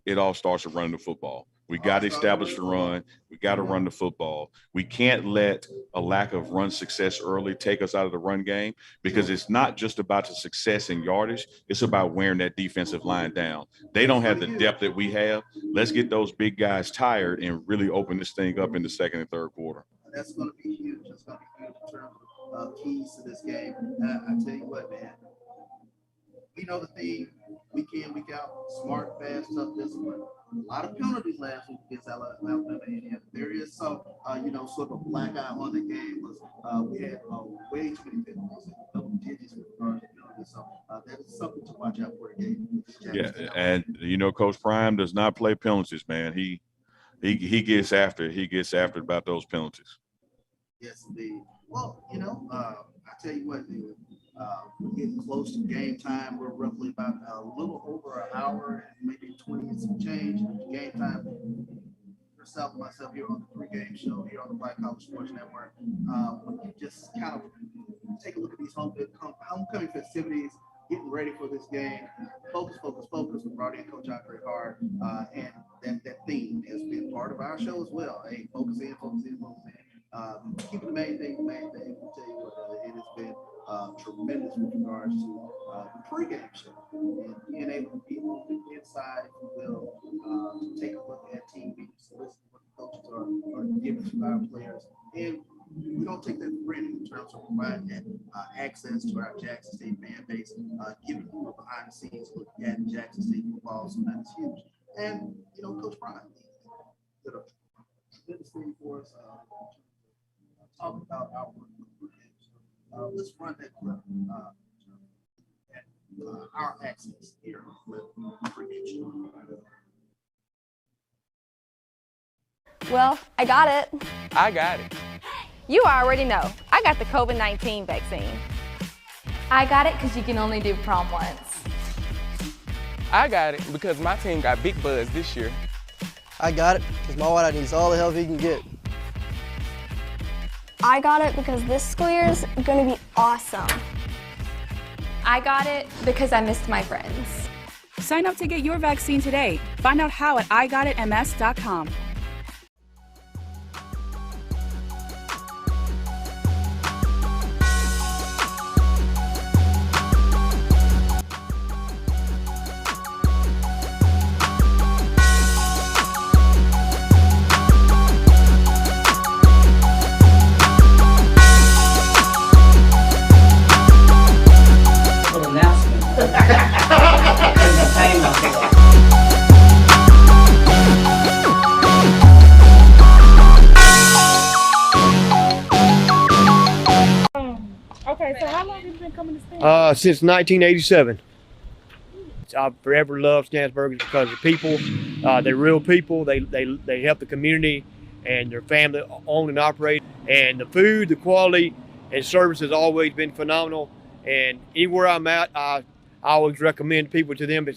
it all starts with running the football. We got to establish the run. We got to run the football. We can't let a lack of run success early take us out of the run game, because it's not just about the success in yardage. It's about wearing that defensive line down. They don't have the depth that we have. Let's get those big guys tired and really open this thing up in the second and third quarter. That's going to be huge. That's going to be huge in terms of keys to this game. I tell you what, man. We know the theme, week in, week out, smart, fast, tough, discipline. A lot of penalties last week against Alabama A&M. There is some, sort of a black eye on the game. We had way too many penalties, double digits with regards to penalties. So that is something to watch out for again. Yeah, and Coach Prime does not play penalties, man. He gets after it. He gets after it about those penalties. Yes, indeed. Well, I tell you what, dude. We're getting close to game time. We're roughly about a little over an hour and maybe 20 and some change. Game time. Yourself and myself here on the Pregame Show here on the Black College Sports Network. When you just kind of take a look at these homecoming festivities, getting ready for this game. Focus. We brought in Coach Andre Hart, and that theme has been part of our show as well. Hey, focus in. Keeping the main thing. I'll tell you what, it has been tremendous with regards to the pregame show and being able to be inside, if you will, to take a look at team meetings, listen to what the coaches are giving to our players. And we don't take that for granted in terms of providing that access to our Jackson State fan base, giving them a behind the scenes look at Jackson State football. So that's huge. And, Coach Prime did a tremendous thing for us. Talk about our work with the game. Let's run that clip and our access here with Pregame Show. Well, I got it. I got it. You already know. I got the COVID-19 vaccine. I got it because you can only do prom once. I got it because my team got big buzz this year. I got it because my white needs all the help he can get. I got it because this school year is going to be awesome. I got it because I missed my friends. Sign up to get your vaccine today. Find out how at igotitms.com. Since 1987. I've forever loved Stan's Burgers because the people, they're real people. They help the community, and their family own and operate. And the food, the quality, and service has always been phenomenal. And anywhere I'm at, I always recommend people to them.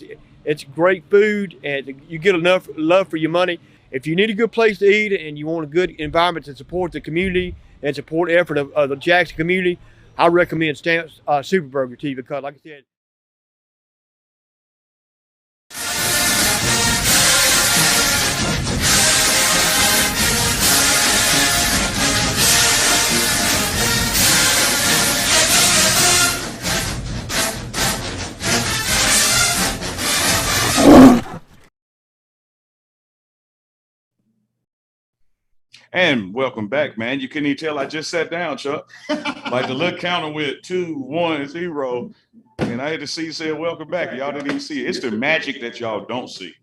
It's great food, and you get enough love for your money. If you need a good place to eat and you want a good environment to support the community and support the effort of the Jackson community, I recommend Stan's Super Burger to you because, like I said, And welcome back, man. You couldn't even tell I just sat down, Chuck. Like the little counter with 2, 1, 0. And I had to see say welcome back. Y'all didn't even see it. It's the magic that y'all don't see.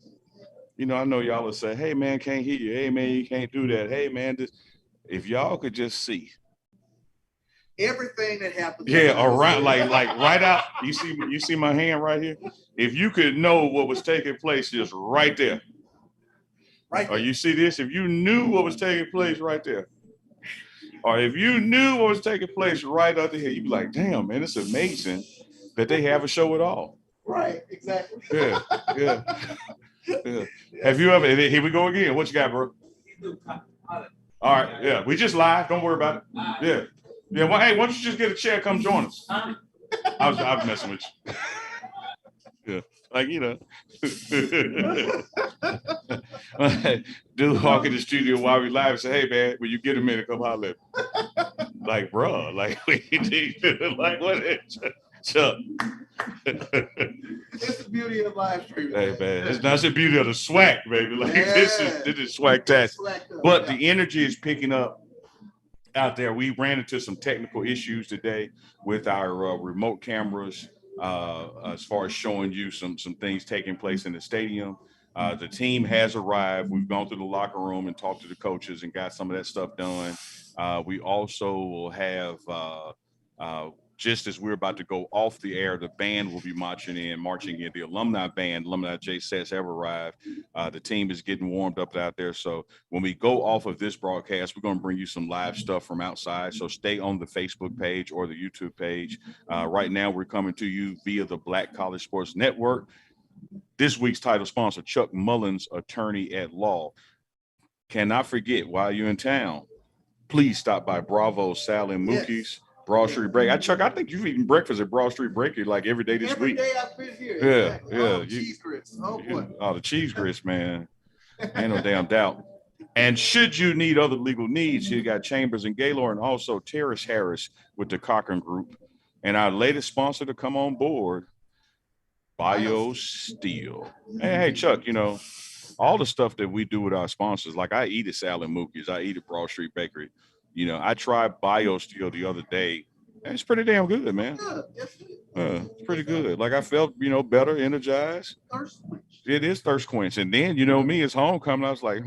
You know, I know y'all will say, hey man, can't hear you. Hey man, you can't do that. Hey man, if y'all could just see. Everything that happens. Yeah, around like right out. You see my hand right here? If you could know what was taking place just right there. Right. Or you see this, if you knew what was taking place right there. Or if you knew what was taking place right under here, you'd be like, damn, man, it's amazing that they have a show at all. Right, exactly. Yeah. Have you ever, here we go again. What you got, bro? All right, yeah, we just live. Don't worry about it. Yeah, well, hey, why don't you just get a chair, come join us. I was messing with you. Yeah. Like, you know, dude walk in the studio while we live and say, hey, man, when you get a minute, come holler at me. Like, bro, like, like, what is Chuck? It's the beauty of live streaming. Hey, man, that's the beauty of the SWAC, baby. Like, this is SWAC-tastic. But the energy is picking up out there. We ran into some technical issues today with our remote cameras. As far as showing you some things taking place in the stadium. The team has arrived. We've gone through the locker room and talked to the coaches and got some of that stuff done. We also will have, just as we're about to go off the air, the band will be marching in. The alumni band, Alumni JSU have arrived. The team is getting warmed up out there. So when we go off of this broadcast, we're going to bring you some live stuff from outside. So stay on the Facebook page or the YouTube page. Right now, we're coming to you via the Black College Sports Network. This week's title sponsor, Chuck Mullins, attorney at law. Cannot forget, while you're in town, please stop by Bravo's Sal and Mookie's. Yes. Broad Street Break. Chuck, I think you've eaten breakfast at Broad Street Break like every day this week. Every day I've been here. Yeah, exactly. yeah. Cheese grits. Oh, boy. The cheese grits, man. Ain't no damn doubt. And should you need other legal needs, you got Chambers and Gaylord and also Terrace Harris with the Cochran Group. And our latest sponsor to come on board, BioSteel. Hey, Chuck, you know, all the stuff that we do with our sponsors, like I eat at Sal and Mookie's, I eat at Broad Street Bakery. You know, I tried BioSteel the other day. And it's pretty damn good, man. It's pretty good. Like I felt, you know, better, energized. It is thirst quench. And then, you know, me as homecoming, I was like,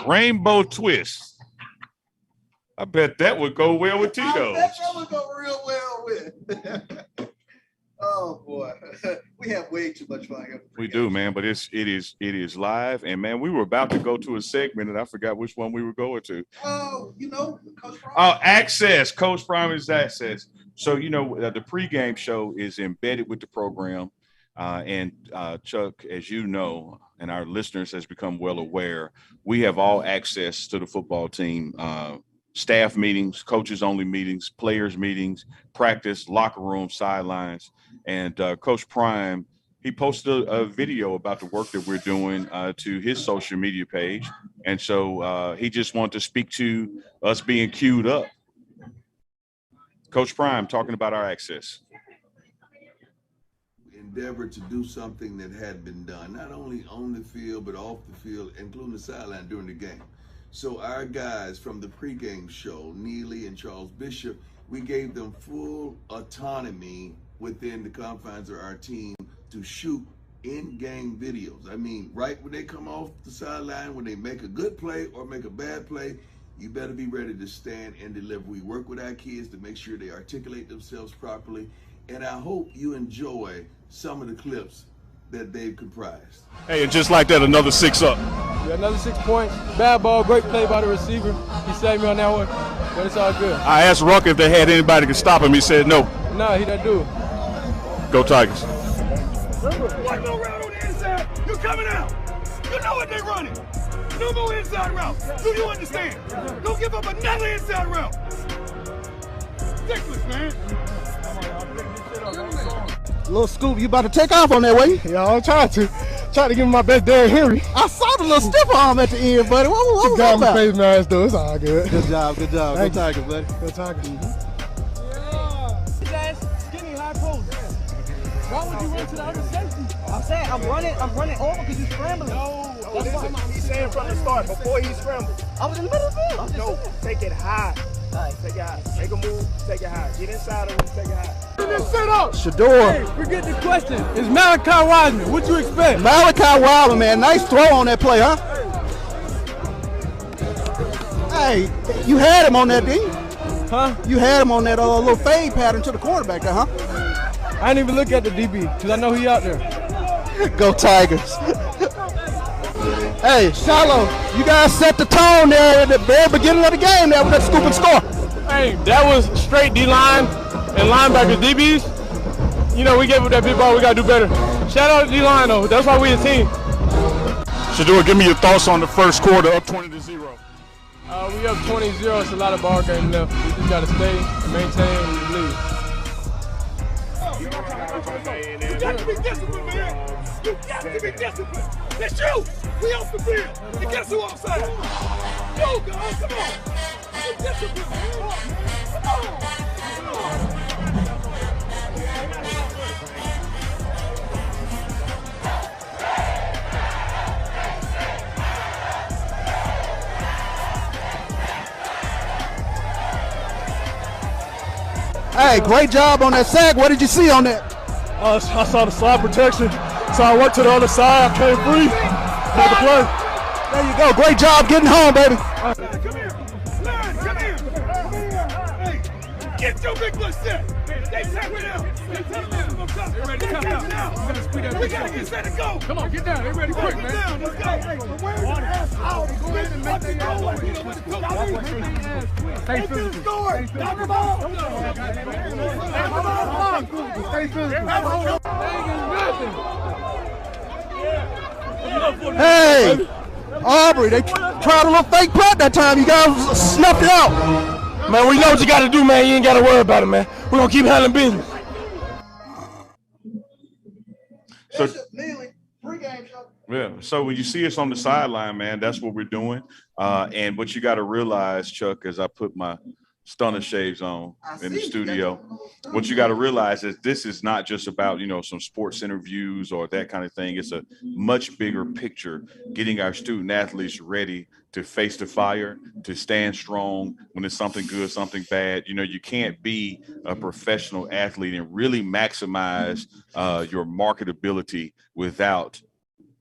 Rainbow Twist. I bet that would go well with Tito's. I bet that would go real well with. Oh boy, we have way too much fun here. We do, man, but it is live, and man, we were about to go to a segment, and I forgot which one we were going to. Oh, you know, Coach Prime. Oh, Access, Coach Prime is Access. So you know, the pregame show is embedded with the program, and Chuck, as you know, and our listeners has become well aware, we have all access to the football team. Staff meetings, coaches only meetings, players meetings, practice, locker room, sidelines. And Coach Prime, he posted a video about the work that we're doing to his social media page. And so he just wanted to speak to us being queued up. Coach Prime talking about our access. Endeavor to do something that had been done, not only on the field, but off the field, including the sideline during the game. So our guys from the pregame show, Neely and Charles Bishop, we gave them full autonomy within the confines of our team to shoot in-game videos. I mean, right when they come off the sideline, when they make a good play or make a bad play, you better be ready to stand and deliver. We work with our kids to make sure they articulate themselves properly, and I hope you enjoy some of the clips that they've comprised. Hey, and just like that, another 6 up. Yeah, another 6 point. Bad ball, great play by the receiver. He saved me on that one, but it's all good. I asked Rucker if they had anybody to stop him. He said no. No, he doesn't do it. Go Tigers. One more route on the inside, you coming out. You know what they're running. No more inside route. Do you understand? Don't give up another inside route. Ridiculous, man. Little Scoop, you about to take off on that way? Yeah, I'm trying to give him my best Derrick Henry. I saw the little stiff arm at the end, buddy. What was that about? Face mask, though. It's all good. Good job. Go Tigers, buddy. Go Tigers. Skinny high post. Why would you run to the other safety? I'm saying I'm running over because you're scrambling. No, he's saying from the start, before he scrambled. I was in the middle of the field. No, take it high. Take it high. Make a move, take it high. Get inside of him, take it high. Sit up. Shador. Hey, forget the question. It's Malachi Wiseman. What you expect? Malachi Wiseman, man. Nice throw on that play, huh? Hey, you had him on that, didn't you? Huh? You had him on that little fade pattern to the quarterback there, huh? I didn't even look at the DB because I know he out there. Go Tigers. Hey, Shiloh, you guys set the tone there at the very beginning of the game there with that scoop and score. Hey, that was straight D-line and linebackers, DBs. You know, we gave up that big ball. We got to do better. Shout out to D-line, though. That's why we a team. Shador, give me your thoughts on the first quarter, up 20-0. We up 20-0. It's a lot of ball game left. We just got to stay and maintain and lead. You got to be disciplined, man. You got to be disciplined. Let's shoot. We off the field. And guess who offside? Yo, guys, come on. Be disciplined, man. Come on. Hey, great job on that sack. What did you see on that? I saw the slide protection, so I went to the other side. I came free. Made the play. There you go. Great job getting home, baby. Come here. Line, come here. Hey, get your big boy set. They tap it out. They tap it out. They're ready to come out. We got to get set to go. Come on, get down. They're ready quick, man. Down. Let's go. Stay physical. Stop the ball. Stay physical. Hey, Aubrey, they tried a little fake punt that time. You guys snuffed it out. Man, we know what you got to do, man. You ain't got to worry about it, man. We're going to keep handling business. So, Pregame show. yeah. So when you see us on the sideline, man, that's what we're doing. And what you got to realize, Chuck, as I put my stunner shades on in the studio, what you got to realize is this is not just about, some sports interviews or that kind of thing. It's a much bigger picture, getting our student athletes ready to face the fire, to stand strong when it's something good, something bad. You can't be a professional athlete and really maximize your marketability without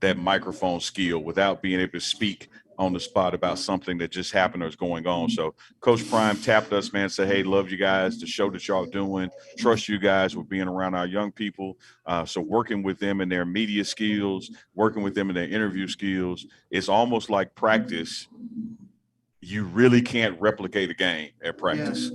that microphone skill, without being able to speak on the spot about something that just happened or is going on. So Coach Prime tapped us, man, said, hey, love you guys, the show that y'all doing, trust you guys with being around our young people. So working with them in their media skills, working with them in their interview skills, it's almost like practice. You really can't replicate a game at practice,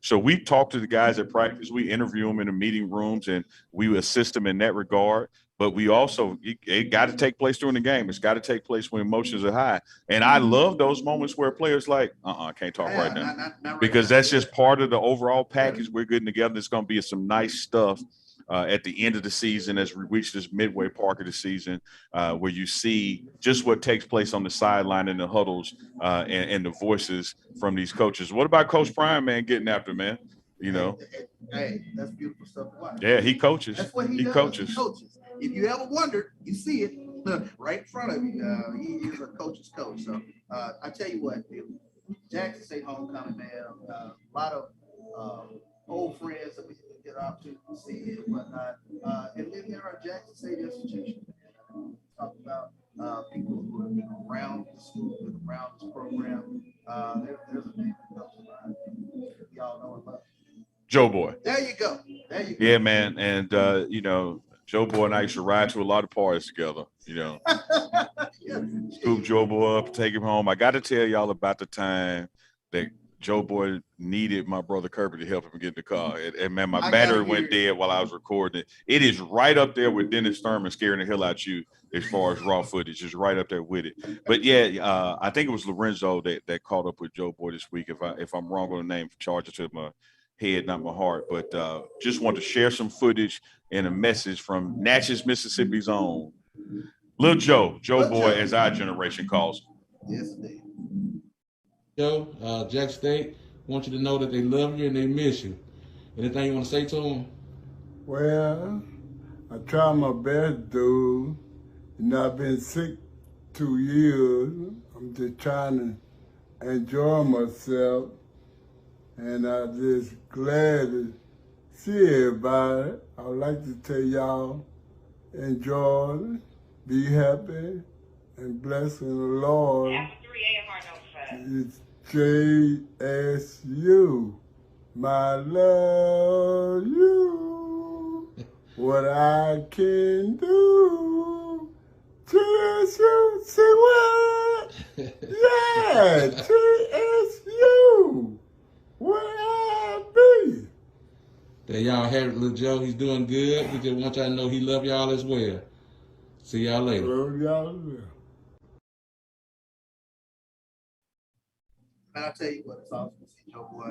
So we talk to the guys at practice, we interview them in the meeting rooms, and we assist them in that regard. But we also, it got to take place during the game. It's got to take place when emotions are high. And I love those moments where players like, I can't talk right now. Not because that's just part of the overall package we're getting together. It's going to be some nice stuff at the end of the season as we reach this midway part of the season where you see just what takes place on the sideline in the huddles and the voices from these coaches. What about Coach Prime, man, getting after, man? Hey, that's beautiful stuff to watch. Yeah, he coaches. That's what he does. Coaches. He coaches. If you ever wondered, you see it right in front of you. He is a coach's coach. So I tell you what, Jackson State Homecoming, man, a lot of old friends that we get an opportunity to see and whatnot. And then there are Jackson State institutions. Talk about people who have been around the school, been around this program. There's a name that comes to mind. Y'all know and love. Joe Boy. There you go. Yeah, man. And, you know, Joe Boy and I used to ride to a lot of parties together, you know. Scoop Joe Boy up, take him home. I got to tell y'all about the time that Joe Boy needed my brother Kirby to help him get in the car. And man, my battery went dead while I was recording it. It is right up there with Dennis Thurman scaring the hell out you as far as raw footage. It's right up there with it. But yeah, I think it was Lorenzo that caught up with Joe Boy this week. If I'm wrong on the name, charge it to my head, not my heart. But just want to share some footage and a message from Natchez, Mississippi's own Lil Joe Boy, as our generation calls him. Yes, indeed. Joe, Jack State want you to know that they love you and they miss you. Anything you want to say to them? Well, I try my best, dude. You know, I've been sick 2 years. I'm just trying to enjoy myself. And I'm just glad to see everybody. I would like to tell y'all, enjoy, be happy, and bless in the Lord. It's JSU, my love you, what I can do. JSU, say what? Yeah, JSU, what I be. That y'all have it, Lil Joe. He's doing good. We just want y'all to know he love y'all as well. See y'all later. Love y'all as well. And I'll tell you what, it's awesome to see Joe Boy.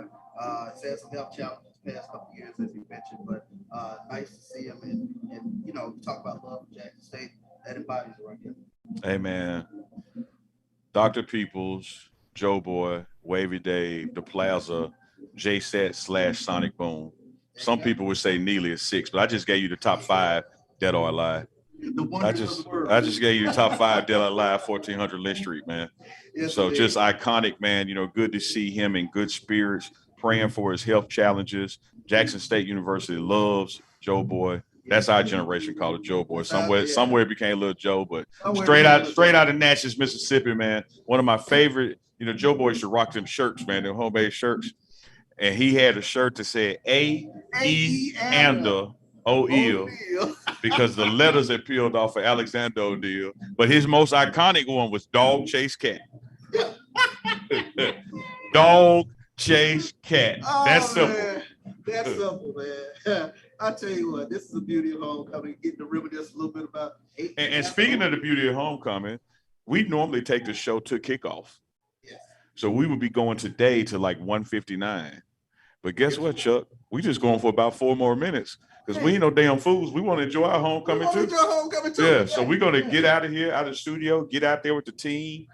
He's had some health challenges the past couple of years, as you mentioned, but nice to see him and you know, talk about love in Jackson State. That embodies it right here. Hey, man. Dr. Peoples, Joe Boy, Wavy Dave, The Plaza, J-Set /Sonic Boom. Some people would say Neely is 6, but I just gave you the top 5, dead or alive. I just gave you the top 5 dead or alive, 1400 Lynch Street, man. Yes, so just iconic, man. You know, good to see him in good spirits, praying for his health challenges. Jackson State University loves Joe Boy. That's our generation called it Joe Boy. Somewhere it became Little Joe, but straight out of Natchez, Mississippi, man. One of my favorite, you know, Joe Boy used to rock them shirts, man, them homemade shirts. And he had a shirt that said A.E. and O'Neal, because the letters had peeled off of Alexander O'Neal. But his most iconic one was Dog Chase Cat. Dog Chase Cat. Oh, that's simple. Man. That's simple, man. I tell you what, this is the beauty of homecoming. Getting to reminisce a little bit about. And speaking of the beauty of homecoming, we normally take the show to kickoff. Yes. So we would be going today to like 1:59. But guess what, Chuck? We just going for about 4 more minutes because we ain't no damn fools. We want to enjoy our homecoming too. Yeah, so we're going to get out of here, out of the studio, get out there with the team,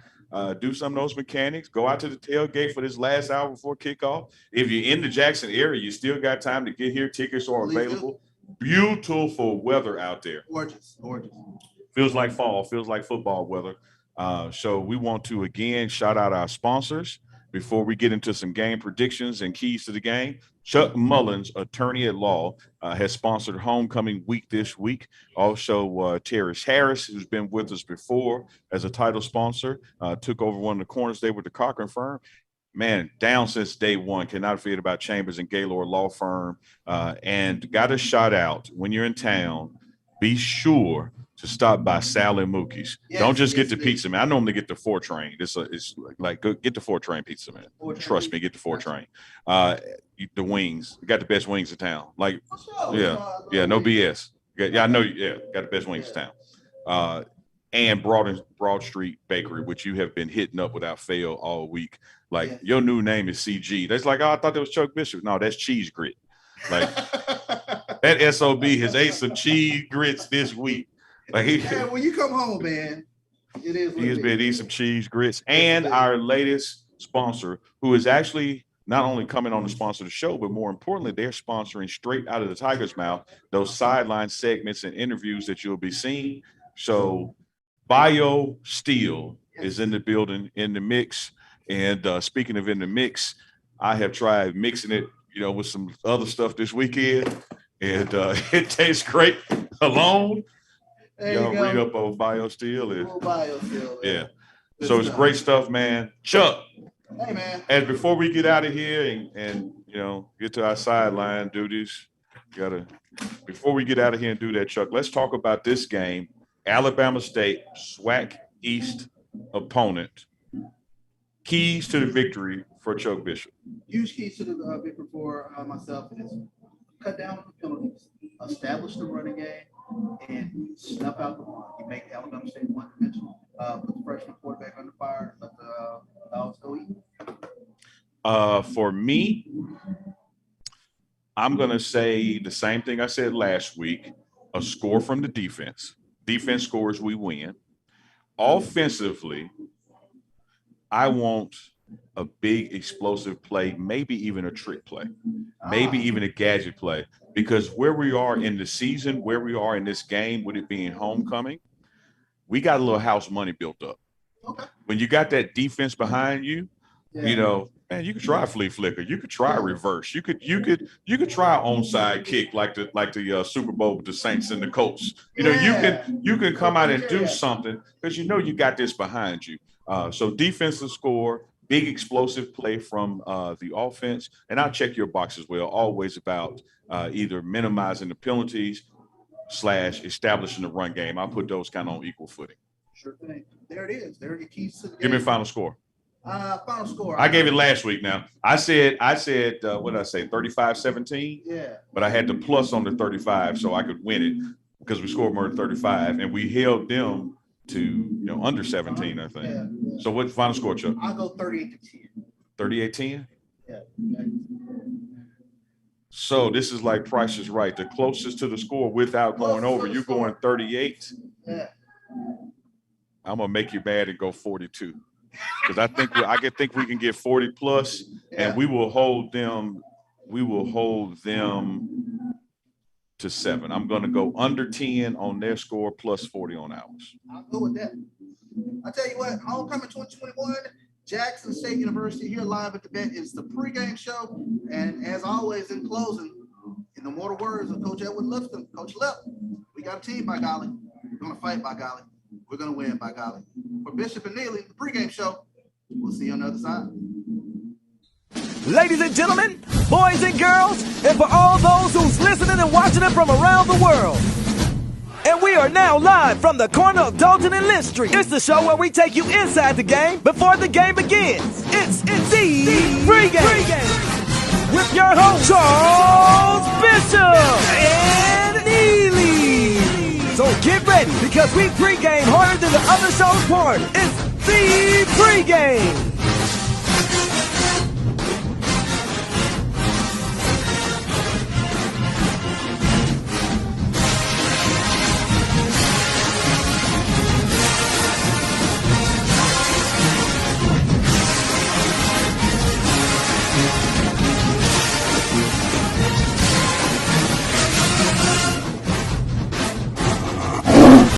do some of those mechanics, go out to the tailgate for this last hour before kickoff. If you're in the Jackson area, you still got time to get here. Tickets are available. Beautiful weather out there. Gorgeous, gorgeous. Feels like fall, feels like football weather. So we want to, again, shout out our sponsors before we get into some game predictions and keys to the game. Chuck Mullins, attorney at law, has sponsored Homecoming Week this week. Also, Terrace Harris, who's been with us before as a title sponsor, took over one of the corners there with the Cochran firm. Man, down since day one. Cannot forget about Chambers and Gaylord Law Firm. And got a shout out when you're in town. Be sure to stop by Sal and Mookie's. Don't just get the pizza, man. I normally get the 4 train. It's like go get the 4 train pizza, man. Trust me, get the 4 train. The wings, you got the best wings in town. Like, yeah, no BS. Yeah, I know. Yeah, got the best wings in town. And Broad Street Bakery, which you have been hitting up without fail all week. Like your new name is CG. That's like, oh, I thought that was Chuck Bishop. No, that's Cheese Grit. Like that SOB has ate some cheese grits this week. Like when you come home, man, it is. He has been eating some cheese grits, and our latest sponsor, who is actually not only coming on to sponsor the show, but more importantly, they're sponsoring straight out of the Tiger's mouth those sideline segments and interviews that you'll be seeing. So, Bio Steel is in the building, in the mix. And speaking of in the mix, I have tried mixing it, you know, with some other stuff this weekend, and it tastes great alone. Y'all read up on BioSteel. Yeah. So it's great stuff, man. Chuck, Hey, man. And before we get out of here and get to our sideline duties, before we get out of here and do that, Chuck, let's talk about this game. Alabama State, SWAC East opponent. Keys to the victory for Chuck Bishop. Huge keys to the victory for myself is cut down the penalties, establish the running game, and snuff out the run. You make Alabama State one-dimensional. Put the freshman quarterback under fire and let the dogs go eat. For me, I'm going to say the same thing I said last week, a score from the defense. Defense scores, we win. Offensively, I want a big explosive play, maybe even a trick play, maybe even a gadget play, because where we are in the season, where we are in this game, with it being homecoming, we got a little house money built up. Okay. When you got that defense behind you, man, you could try a flea flicker. You could try a reverse. You could try an onside kick like the Super Bowl with the Saints and the Colts. You can come out and do something because you got this behind you. So defensive score, big explosive play from the offense, and I'll check your box as well. Always about either minimizing the penalties / establishing the run game. I'll put those kind of on equal footing. Sure thing. There it is. There are your keys to the game. Give me a final score. Final score. I gave it last week. Now I said, what did I say? 35-17. Yeah. But I had the plus on the 35, so I could win it because we scored more than 35, and we held them to under 17, I think. Yeah. So what's the final score, Chuck? I'll go 38-10. 38-10. Yeah. So this is like Price is Right. The closest to the score without going over. You're going 38. Yeah. I'm gonna make you bad and go 42. Because I think we can get 40 plus, and we will hold them. We will hold them to 7. I'm going to go under 10 on their score plus 40 on ours. I'll go with that. I tell you what, homecoming 2021, Jackson State University here live at the Bet is the pregame show, and as always, in closing, in the mortal words of Coach Edward Lipscomb, Coach Lip, we got a team by golly. We're going to fight by golly. We're going to win by golly. For Bishop and Neely, the pregame show. We'll see you on the other side. Ladies and gentlemen, boys and girls, and for all those who's listening and watching it from around the world. And we are now live from the corner of Dalton and Lynch Street. It's the show where we take you inside the game before the game begins. It's the pregame. With your host, Charles Bishop and Neely. So get ready, because we pregame harder than the other show's party. It's the pregame.